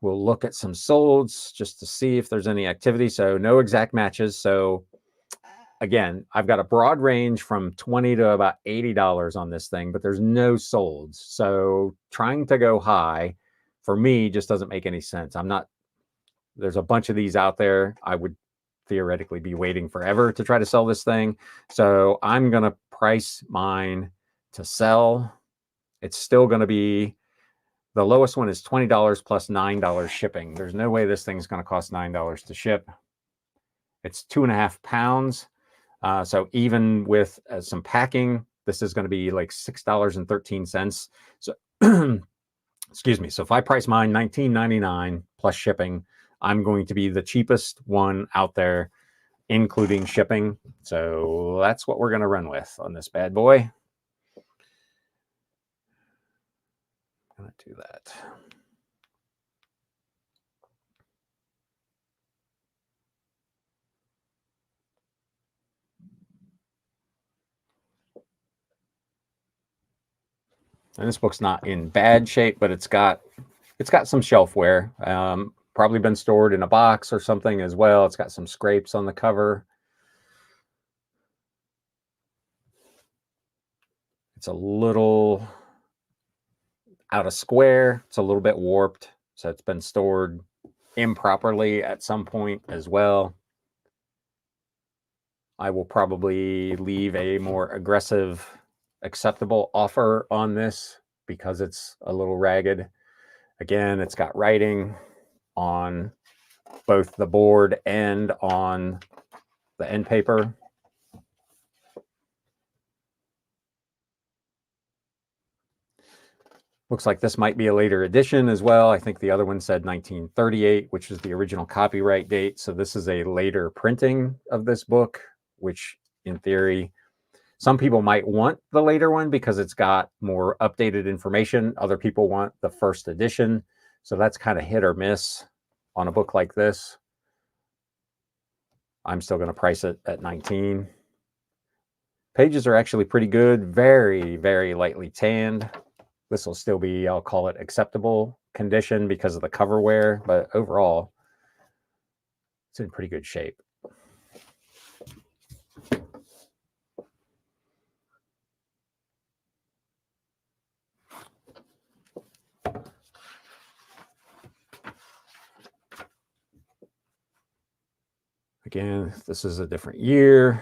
We'll look at some solds just to see if there's any activity. So no exact matches. So again, I've got a broad range from $20 to about $80 on this thing, but there's no solds. So trying to go high for me just doesn't make any sense. There's a bunch of these out there. I would theoretically be waiting forever to try to sell this thing. So I'm going to price mine to sell. It's still going to be, the lowest one is $20 plus $9 shipping. There's no way this thing's going to cost $9 to ship. It's 2.5 pounds. So even with some packing, this is going to be like $6.13. So excuse me. So if I price mine $19.99 plus shipping, I'm going to be the cheapest one out there, including shipping. So that's what we're going to run with on this bad boy. I'm going to do that. And this book's not in bad shape, but it's got some shelf wear. Probably been stored in a box or something as well. It's got some scrapes on the cover. It's a little out of square. It's a little bit warped. So it's been stored improperly at some point as well. I will probably leave a more aggressive, acceptable offer on this because it's a little ragged. Again, it's got writing on both the board and on the end paper. Looks like this might be a later edition as well. I think the other one said 1938, which is the original copyright date. So this is a later printing of this book, which in theory, some people might want the later one because it's got more updated information. Other people want the first edition. So that's kind of hit or miss on a book like this. I'm still going to price it at $19. Pages are actually pretty good. Very, very lightly tanned. This will still be, I'll call it acceptable condition because of the cover wear, but overall, it's in pretty good shape. Again, this is a different year.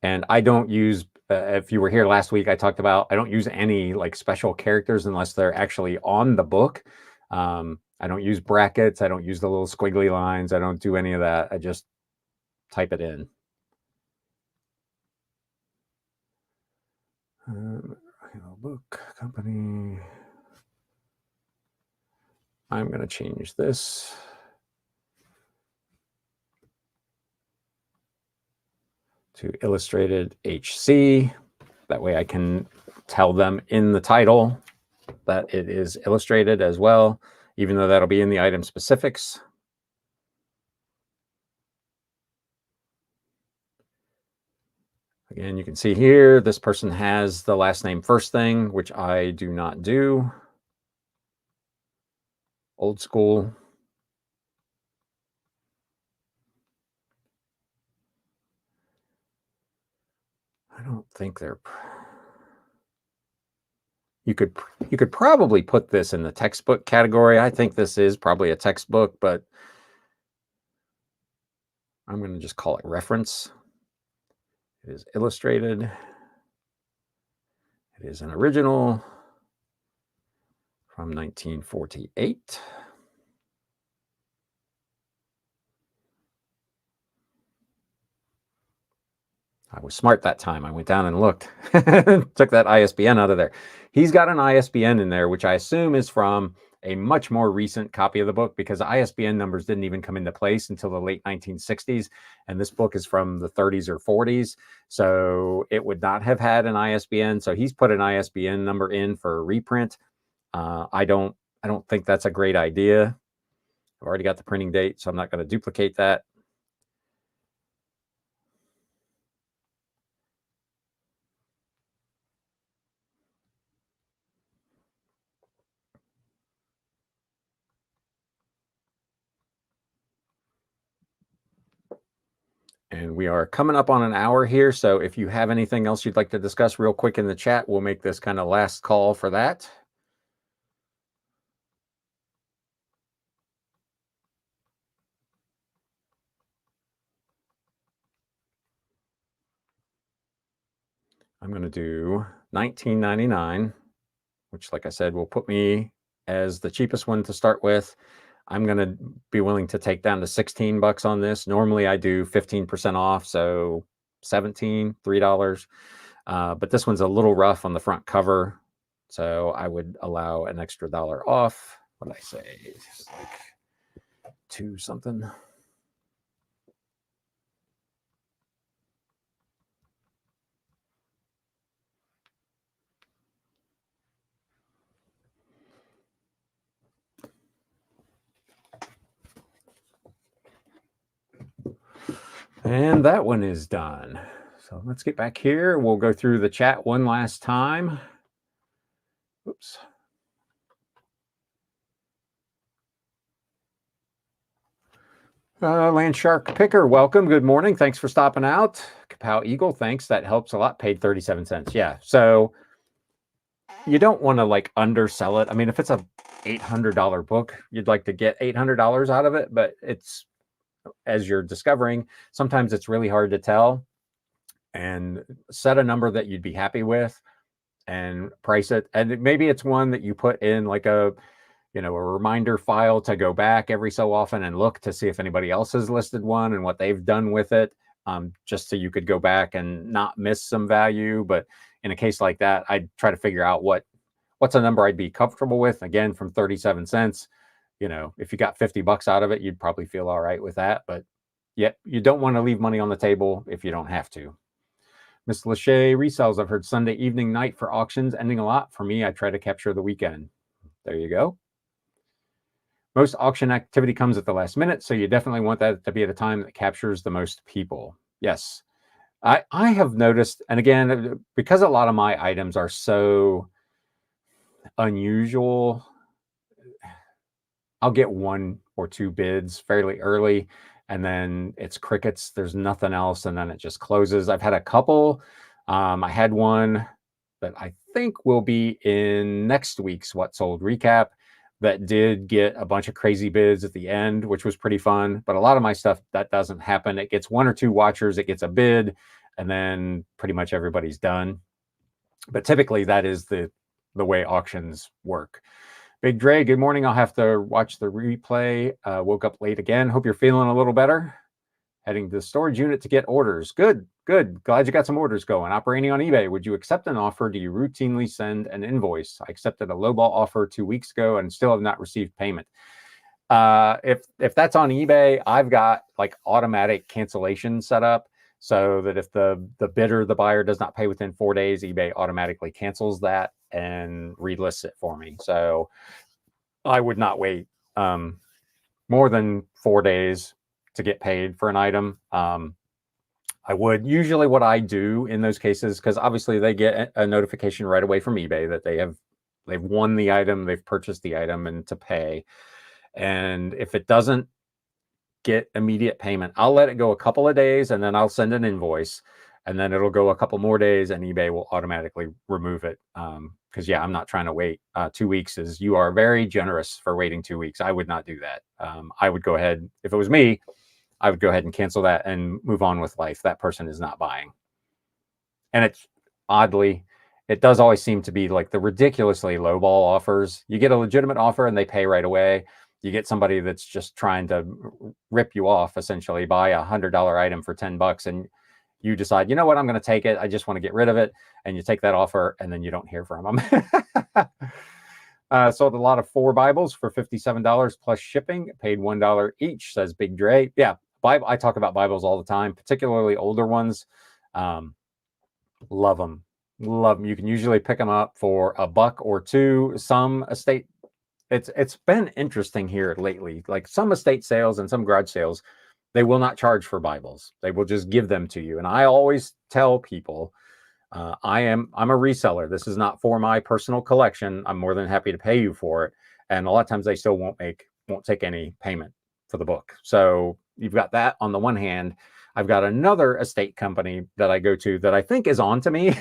And I don't use, if you were here last week, I talked about, I don't use any like special characters unless they're actually on the book. I don't use brackets. I don't use the little squiggly lines. I don't do any of that. I just type it in. Book company. I'm going to change this to Illustrated HC. That way I can tell them in the title that it is illustrated as well, even though that'll be in the item specifics. Again, you can see here, this person has the last name first thing, which I do not do. Old school. I don't think they're... You could probably put this in the textbook category. I think this is probably a textbook, but I'm going to just call it reference. It is illustrated. It is an original from 1948. I was smart that time. I went down and looked, took that ISBN out of there. He's got an ISBN in there, which I assume is from a much more recent copy of the book because ISBN numbers didn't even come into place until the late 1960s. And this book is from the 30s or 40s. So it would not have had an ISBN. So he's put an ISBN number in for a reprint. I don't think that's a great idea. I've already got the printing date, so I'm not going to duplicate that. And we are coming up on an hour here. So if you have anything else you'd like to discuss real quick in the chat, we'll make this kind of last call for that. I'm going to do $19.99, which, like I said, will put me as the cheapest one to start with. I'm going to be willing to take down to $16 on this. Normally I do 15% off, so $17, $3. But this one's a little rough on the front cover, so I would allow an extra $1 off. What did I say? It's like 2 something. And that one is done. So let's get back here. We'll go through the chat one last time. Oops. Land Shark Picker, welcome. Good morning. Thanks for stopping out. Kapow Eagle, thanks. That helps a lot. Paid 37 cents. Yeah. So you don't want to like undersell it. I mean, if it's a $800 book, you'd like to get $800 out of it, but it's, as you're discovering, sometimes it's really hard to tell. And set a number that you'd be happy with and price it. And maybe it's one that you put in like a reminder file to go back every so often and look to see if anybody else has listed one and what they've done with it, just so you could go back and not miss some value. But in a case like that, I'd try to figure out what's a number I'd be comfortable with. Again, from 37 cents, if you got $50 out of it, you'd probably feel all right with that. But yet you don't want to leave money on the table if you don't have to. Miss Lachey resells. I've heard Sunday evening, night for auctions ending a lot. For me, I try to capture the weekend. There you go. Most auction activity comes at the last minute, so you definitely want that to be at a time that captures the most people. Yes. I have noticed, and again, because a lot of my items are so unusual, I'll get 1 or 2 bids fairly early, and then it's crickets. There's nothing else, and then it just closes. I've had a couple. I had one that I think will be in next week's What Sold recap that did get a bunch of crazy bids at the end, which was pretty fun. But a lot of my stuff, that doesn't happen. It gets 1 or 2 watchers, it gets a bid, and then pretty much everybody's done. But typically that is the way auctions work. Big Dre, good morning. I'll have to watch the replay. Woke up late again. Hope you're feeling a little better. Heading to the storage unit to get orders. Good. Glad you got some orders going. Operating on eBay. Would you accept an offer? Do you routinely send an invoice? I accepted a lowball offer 2 weeks ago and still have not received payment. If that's on eBay, I've got like automatic cancellation set up so that if the bidder, the buyer, does not pay within 4 days, eBay automatically cancels that and relists it for me. So I would not wait more than 4 days to get paid for an item. I would usually, what I do in those cases, because obviously they get a notification right away from eBay that they've won the item, they've purchased the item, and to pay. And if it doesn't get immediate payment, I'll let it go a couple of days, and then I'll send an invoice, and then it'll go a couple more days, and eBay will automatically remove it. Because I'm not trying to wait 2 weeks. You are very generous for waiting 2 weeks. I would not do that. I would go ahead, if it was me, I would go ahead and cancel that and move on with life. That person is not buying. And it's oddly, it does always seem to be like the ridiculously lowball offers. You get a legitimate offer and they pay right away. You get somebody that's just trying to rip you off, essentially, buy $100 item for $10, and you decide, you know what, I'm going to take it. I just want to get rid of it. And you take that offer, and then you don't hear from them. Sold a lot of 4 Bibles for $57 plus shipping. Paid $1 each, says Big Dre. Yeah, Bible. I talk about Bibles all the time, particularly older ones. Love them. You can usually pick them up for $1 or $2. Some estate, it's been interesting here lately. Like some estate sales and some garage sales, they will not charge for Bibles. They will just give them to you. And I always tell people, I'm a reseller. This is not for my personal collection. I'm more than happy to pay you for it. And a lot of times they still won't take any payment for the book. So you've got that on the one hand. I've got another estate company that I go to that I think is on to me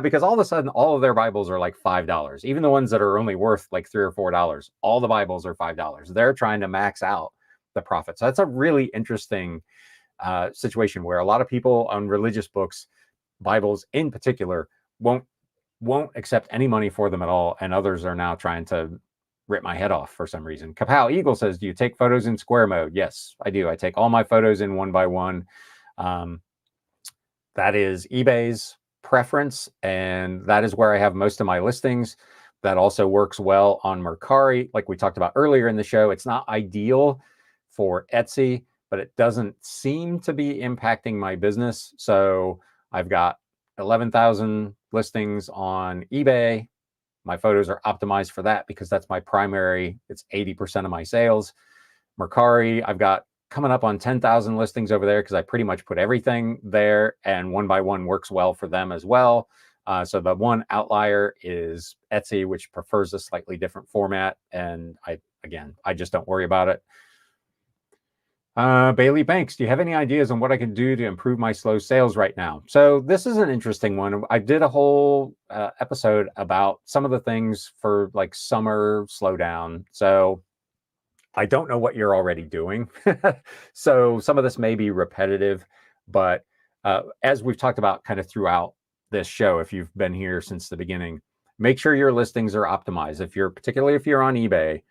because all of a sudden, all of their Bibles are like $5. Even the ones that are only worth like $3 or $4, all the Bibles are $5. They're trying to max out the profit. So that's a really interesting situation where a lot of people on religious books, Bibles in particular, won't accept any money for them at all, and others are now trying to rip my head off for some reason. Kapow Eagle says, do you take photos in square mode? Yes, I do. I take all my photos in 1x1. That is eBay's preference, and that is where I have most of my listings. That also works well on Mercari. Like we talked about earlier in the show, it's not ideal for Etsy, but it doesn't seem to be impacting my business. So I've got 11,000 listings on eBay. My photos are optimized for that because that's my primary. It's 80% of my sales. Mercari, I've got coming up on 10,000 listings over there because I pretty much put everything there, and 1x1 works well for them as well. So the one outlier is Etsy, which prefers a slightly different format. And I just don't worry about it. Bailey Banks, do you have any ideas on what I can do to improve my slow sales right now? So this is an interesting one. I did a whole episode about some of the things for like summer slowdown. So I don't know what you're already doing. So some of this may be repetitive, but as we've talked about kind of throughout this show, if you've been here since the beginning, make sure your listings are optimized. Particularly if you're on eBay,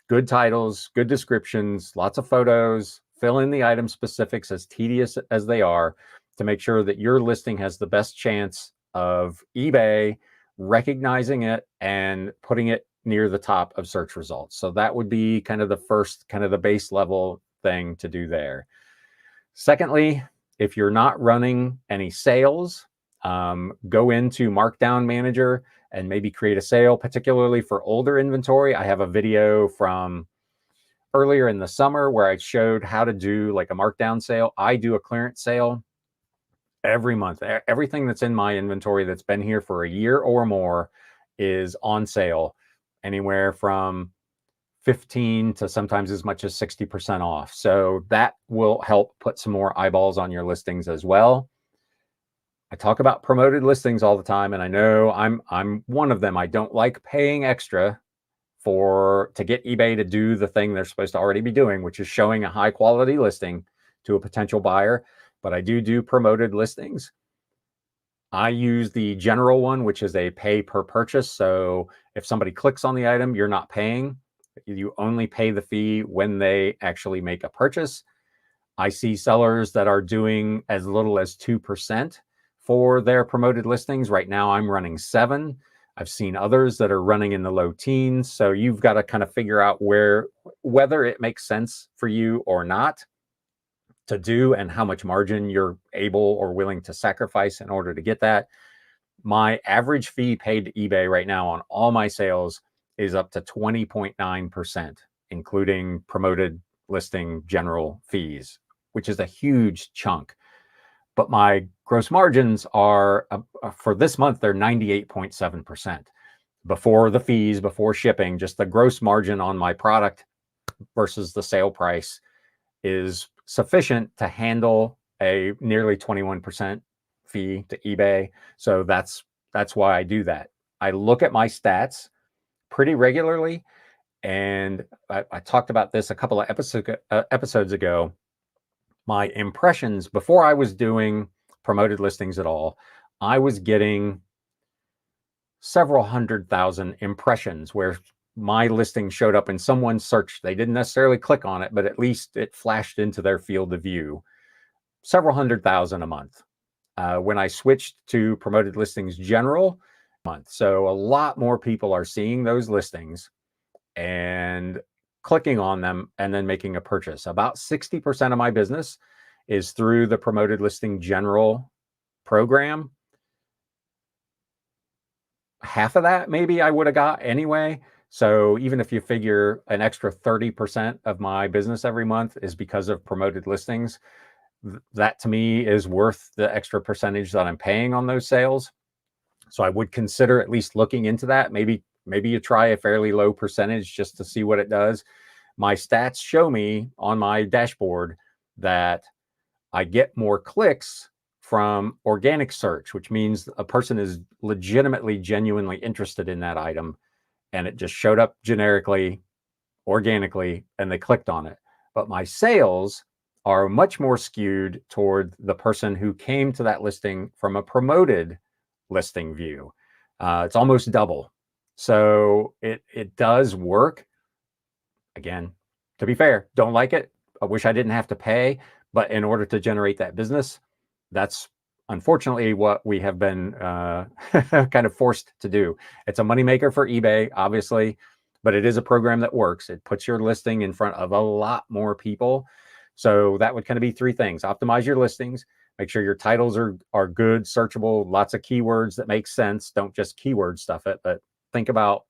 good titles, good descriptions, lots of photos, fill in the item specifics as tedious as they are to make sure that your listing has the best chance of eBay recognizing it and putting it near the top of search results. So that would be kind of the first, kind of the base level thing to do there. Secondly, if you're not running any sales, go into Markdown Manager and maybe create a sale, particularly for older inventory. I have a video from earlier in the summer where I showed how to do like a markdown sale. I do a clearance sale every month. Everything that's in my inventory that's been here for a year or more is on sale, anywhere from 15 to sometimes as much as 60% off. So that will help put some more eyeballs on your listings as well. I talk about promoted listings all the time, and I know I'm one of them. I don't like paying extra to get eBay to do the thing they're supposed to already be doing, which is showing a high quality listing to a potential buyer. But I do promoted listings. I use the general one, which is a pay per purchase. So if somebody clicks on the item, you're not paying. You only pay the fee when they actually make a purchase. I see sellers that are doing as little as 2% for their promoted listings. Right now, I'm running 7%. I've seen others that are running in the low teens. So you've got to kind of figure out whether it makes sense for you or not to do, and how much margin you're able or willing to sacrifice in order to get that. My average fee paid to eBay right now on all my sales is up to 20.9%, including promoted listing general fees, which is a huge chunk. But my gross margins are, for this month, they're 98.7%. Before the fees, before shipping, just the gross margin on my product versus the sale price is sufficient to handle a nearly 21% fee to eBay. So that's why I do that. I look at my stats pretty regularly, and I talked about this a couple of episodes ago. My impressions, before I was doing promoted listings at all, I was getting several 100,000 impressions where my listing showed up in someone's search. They didn't necessarily click on it, but at least it flashed into their field of view. Several 100,000 a month. When I switched to promoted listings general, month. So a lot more people are seeing those listings and clicking on them and then making a purchase. About 60% of my business is through the promoted listing general program. Half of that maybe I would have got anyway. So even if you figure an extra 30% of my business every month is because of promoted listings, that to me is worth the extra percentage that I'm paying on those sales. So I would consider at least looking into that. Maybe you try a fairly low percentage just to see what it does. My stats show me on my dashboard that I get more clicks from organic search, which means a person is legitimately, genuinely interested in that item, and it just showed up generically, organically, and they clicked on it. But my sales are much more skewed toward the person who came to that listing from a promoted listing view. It's almost double. So it does work. Again, to be fair, don't like it. I wish I didn't have to pay, but in order to generate that business, that's unfortunately what we have been kind of forced to do. It's a moneymaker for eBay, obviously, but it is a program that works. It puts your listing in front of a lot more people. So that would kind of be three things: optimize your listings, make sure your titles are good, searchable, lots of keywords that make sense. Don't just keyword stuff it, but think about,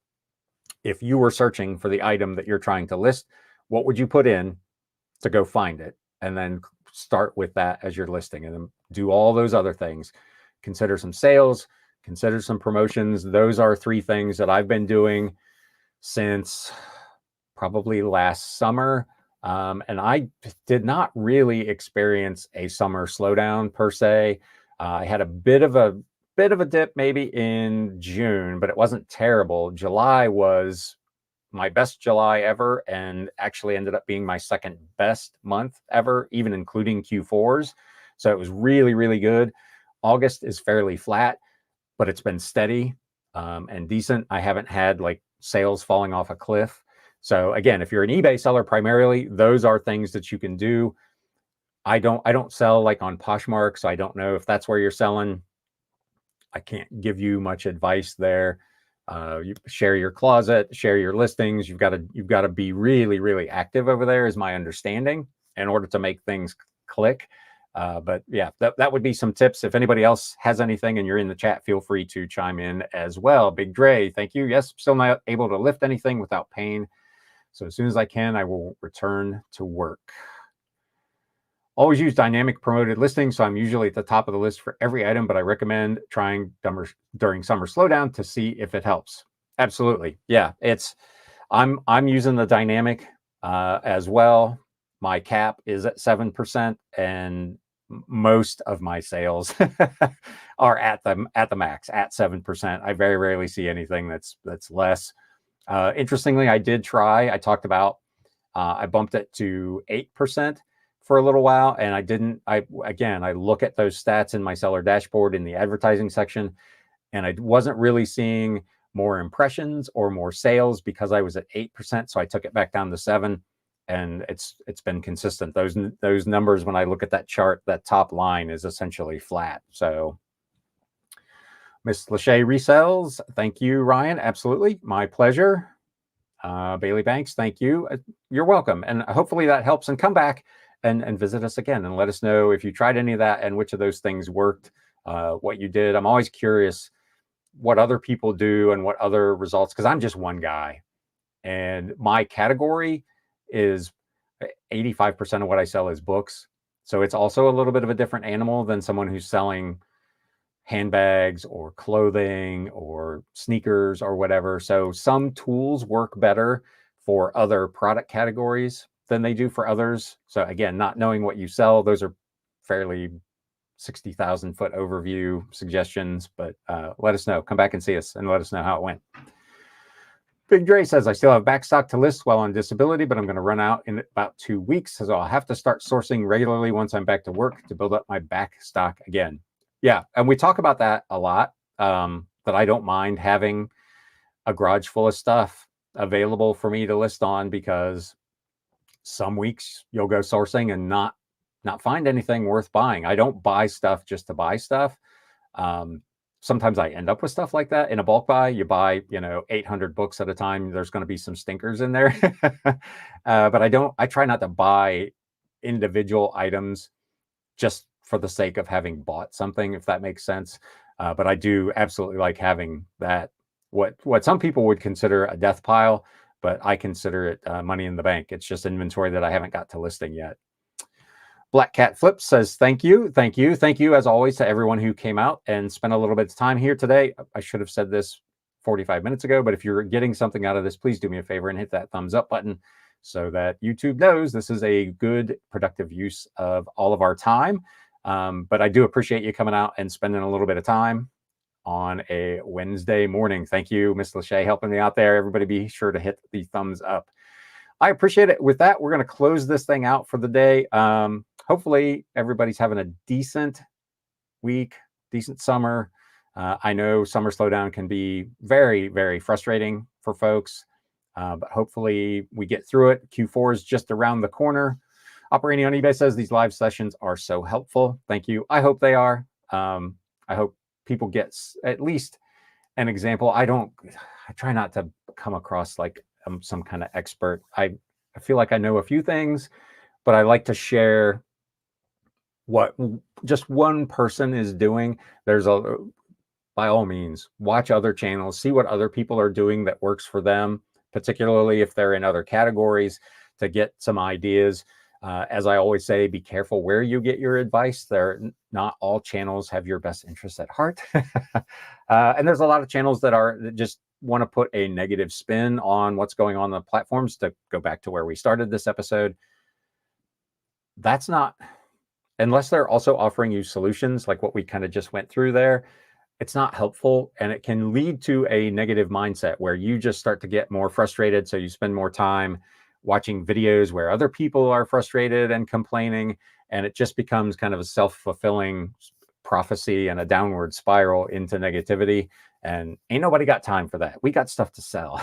if you were searching for the item that you're trying to list, what would you put in to go find it? And then start with that as your listing, and then do all those other things. Consider some sales, consider some promotions. Those are three things that I've been doing since probably last summer. And I did not really experience a summer slowdown per se. I had a bit of a dip maybe in June, but it wasn't terrible. July was my best July ever, and actually ended up being my second best month ever, even including Q4s. So it was really, really good. August is fairly flat, but it's been steady and decent. I haven't had like sales falling off a cliff. So again, if you're an eBay seller primarily, those are things that you can do. I don't sell like on Poshmark, so I don't know if that's where you're selling. I can't give you much advice there. You share your closet, share your listings. You've got to be really, really active over there, is my understanding, in order to make things click. But yeah, that would be some tips. If anybody else has anything and you're in the chat, feel free to chime in as well. Big Dre, thank you. Yes, still not able to lift anything without pain. So as soon as I can, I will return to work. Always use dynamic promoted listings, so I'm usually at the top of the list for every item, but I recommend trying during summer slowdown to see if it helps. Absolutely. Yeah, I'm using the dynamic as well. My cap is at 7%, and most of my sales are at the max, at 7%. I very rarely see anything that's less. Interestingly, I talked about, I bumped it to 8% for a little while, and I look at those stats in my seller dashboard in the advertising section, and I wasn't really seeing more impressions or more sales because I was at 8%. So I took it back down to 7%, and it's been consistent. Those numbers, when I look at that chart, that top line is essentially flat. So Miss Lachey resells. Thank you, Ryan. Absolutely. My pleasure. Bailey Banks, thank you. You're welcome. And hopefully that helps. And come back and visit us again and let us know if you tried any of that and which of those things worked, what you did. I'm always curious what other people do and what other results, because I'm just one guy. And my category is 85% of what I sell is books. So it's also a little bit of a different animal than someone who's selling handbags or clothing or sneakers or whatever. So some tools work better for other product categories than they do for others. So again, not knowing what you sell, those are fairly 60,000 foot overview suggestions, but let us know. Come back and see us and let us know how it went. Big Dre says, I still have backstock to list while on disability, but I'm going to run out in about 2 weeks. So I'll have to start sourcing regularly once I'm back to work to build up my backstock again. Yeah, and we talk about that a lot, that I don't mind having a garage full of stuff available for me to list on, because some weeks you'll go sourcing and not find anything worth buying. I don't buy stuff just to buy stuff. Sometimes I end up with stuff like that in a bulk buy. You buy, 800 books at a time. There's going to be some stinkers in there. But I try not to buy individual items just for the sake of having bought something, if that makes sense. But I do absolutely like having that, what some people would consider a death pile, but I consider it money in the bank. It's just inventory that I haven't got to listing yet. Black Cat Flips says, thank you. Thank you. Thank you, as always, to everyone who came out and spent a little bit of time here today. I should have said this 45 minutes ago, but if you're getting something out of this, please do me a favor and hit that thumbs up button so that YouTube knows this is a good, productive use of all of our time. But I do appreciate you coming out and spending a little bit of time on a Wednesday morning. Thank you, Miss Lachey, helping me out there. Everybody be sure to hit the thumbs up. I appreciate it. With that, we're going to close this thing out for the day. Hopefully everybody's having a decent week, decent summer. I know summer slowdown can be very, very frustrating for folks, but hopefully we get through it. Q4 is just around the corner. Operating on eBay says these live sessions are so helpful. Thank you. I hope they are. I hope people get at least an example. I try not to come across like I'm some kind of expert. I feel like I know a few things, but I like to share what just one person is doing. By all means, watch other channels, see what other people are doing that works for them, particularly if they're in other categories, to get some ideas. As I always say, be careful where you get your advice. Not all channels have your best interests at heart. And there's a lot of channels that just want to put a negative spin on what's going on the platforms. To go back to where we started this episode, that's not, unless they're also offering you solutions like what we kind of just went through there, it's not helpful, and it can lead to a negative mindset where you just start to get more frustrated. So you spend more time watching videos where other people are frustrated and complaining, and it just becomes kind of a self-fulfilling prophecy and a downward spiral into negativity. And ain't nobody got time for that. We got stuff to sell.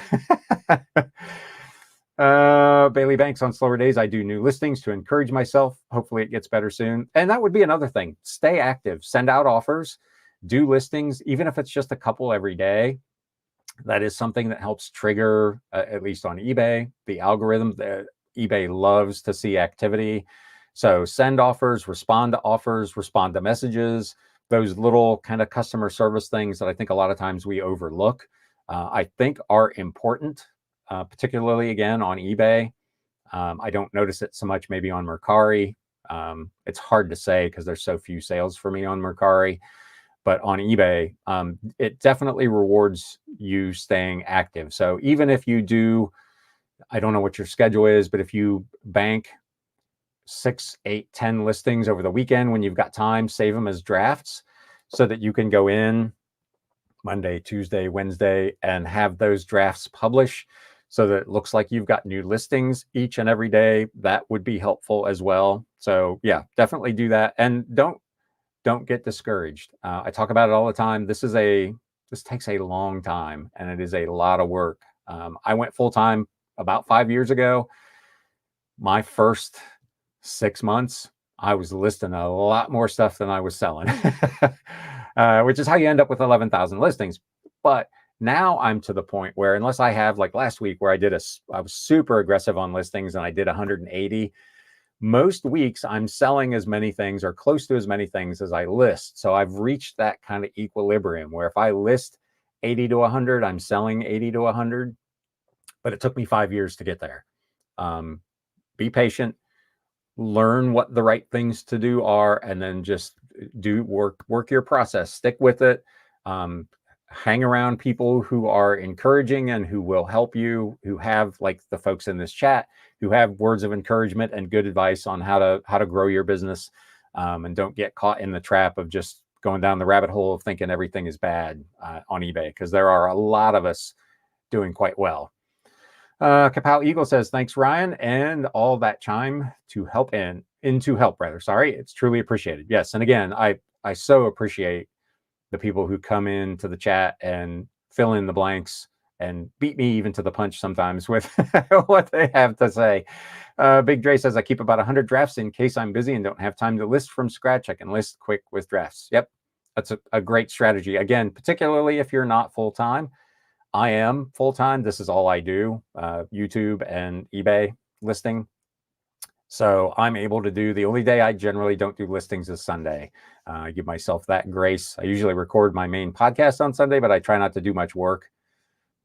Bailey Banks, on slower days, I do new listings to encourage myself. Hopefully it gets better soon. And that would be another thing. Stay active, send out offers, do listings, even if it's just a couple every day. That is something that helps trigger, at least on eBay, the algorithm. eBay loves to see activity. So send offers, respond to messages, those little kind of customer service things that I think a lot of times we overlook, I think are important, particularly again on eBay. I don't notice it so much maybe on Mercari. It's hard to say because there's so few sales for me on Mercari. But on eBay, it definitely rewards you staying active. So even if you do, I don't know what your schedule is, but if you bank 6, 8, 10 listings over the weekend when you've got time, save them as drafts so that you can go in Monday, Tuesday, Wednesday, and have those drafts publish so that it looks like you've got new listings each and every day. That would be helpful as well. So yeah, definitely do that. And don't get discouraged. I talk about it all the time. This takes a long time, and it is a lot of work. I went full-time about 5 years ago. My first 6 months, I was listing a lot more stuff than I was selling, which is how you end up with 11,000 listings. But now I'm to the point where, unless I have, like last week where I was super aggressive on listings and I did 180, most weeks I'm selling as many things or close to as many things as I list. So I've reached that kind of equilibrium where if I list 80 to 100, I'm selling 80 to 100. But it took me 5 years to get there. Be patient, learn what the right things to do are, and then just work your process, stick with it. Hang around people who are encouraging and who will help you, who have, like the folks in this chat, who have words of encouragement and good advice on how to grow your business, and don't get caught in the trap of just going down the rabbit hole of thinking everything is bad on eBay, because there are a lot of us doing quite well. Kapow Eagle says, thanks, Ryan, and all that chime to help rather. Sorry, it's truly appreciated. Yes, and again, I so appreciate the people who come into the chat and fill in the blanks and beat me even to the punch sometimes with what they have to say. Big Dre says, I keep about 100 drafts in case I'm busy and don't have time to list from scratch. I can list quick with drafts. Yep, that's a great strategy. Again, particularly if you're not full-time. I am full-time. This is all I do, YouTube and eBay listing. So I'm able to do, the only day I generally don't do listings is Sunday. I give myself that grace. I usually record my main podcast on Sunday, but I try not to do much work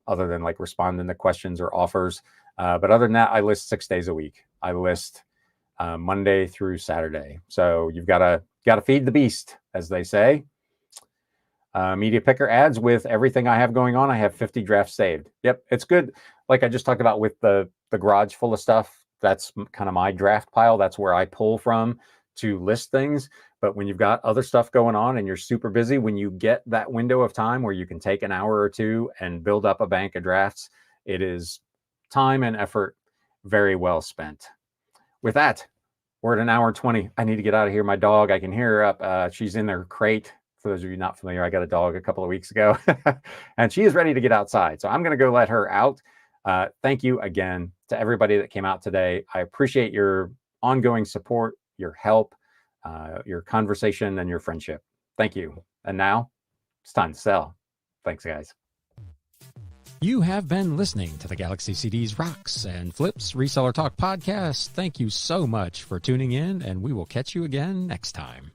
other than like responding to questions or offers. But other than that, I list 6 days a week. I list Monday through Saturday. So you've got to feed the beast, as they say. Media Picker adds, with everything I have going on, I have 50 drafts saved. Yep, it's good. Like I just talked about with the the garage full of stuff. That's kind of my draft pile. That's where I pull from to list things. But when you've got other stuff going on and you're super busy, when you get that window of time where you can take an hour or two and build up a bank of drafts, it is time and effort very well spent. With that, we're at an hour 20. I need to get out of here. My dog, I can hear her up. She's in their crate. For those of you not familiar, I got a dog a couple of weeks ago, and she is ready to get outside. So I'm going to go let her out. Thank you again to everybody that came out today. I appreciate your ongoing support, your help, your conversation, and your friendship. Thank you. And now it's time to sell. Thanks, guys. You have been listening to the Galaxy CDs Rocks and Flips Reseller Talk podcast. Thank you so much for tuning in, and we will catch you again next time.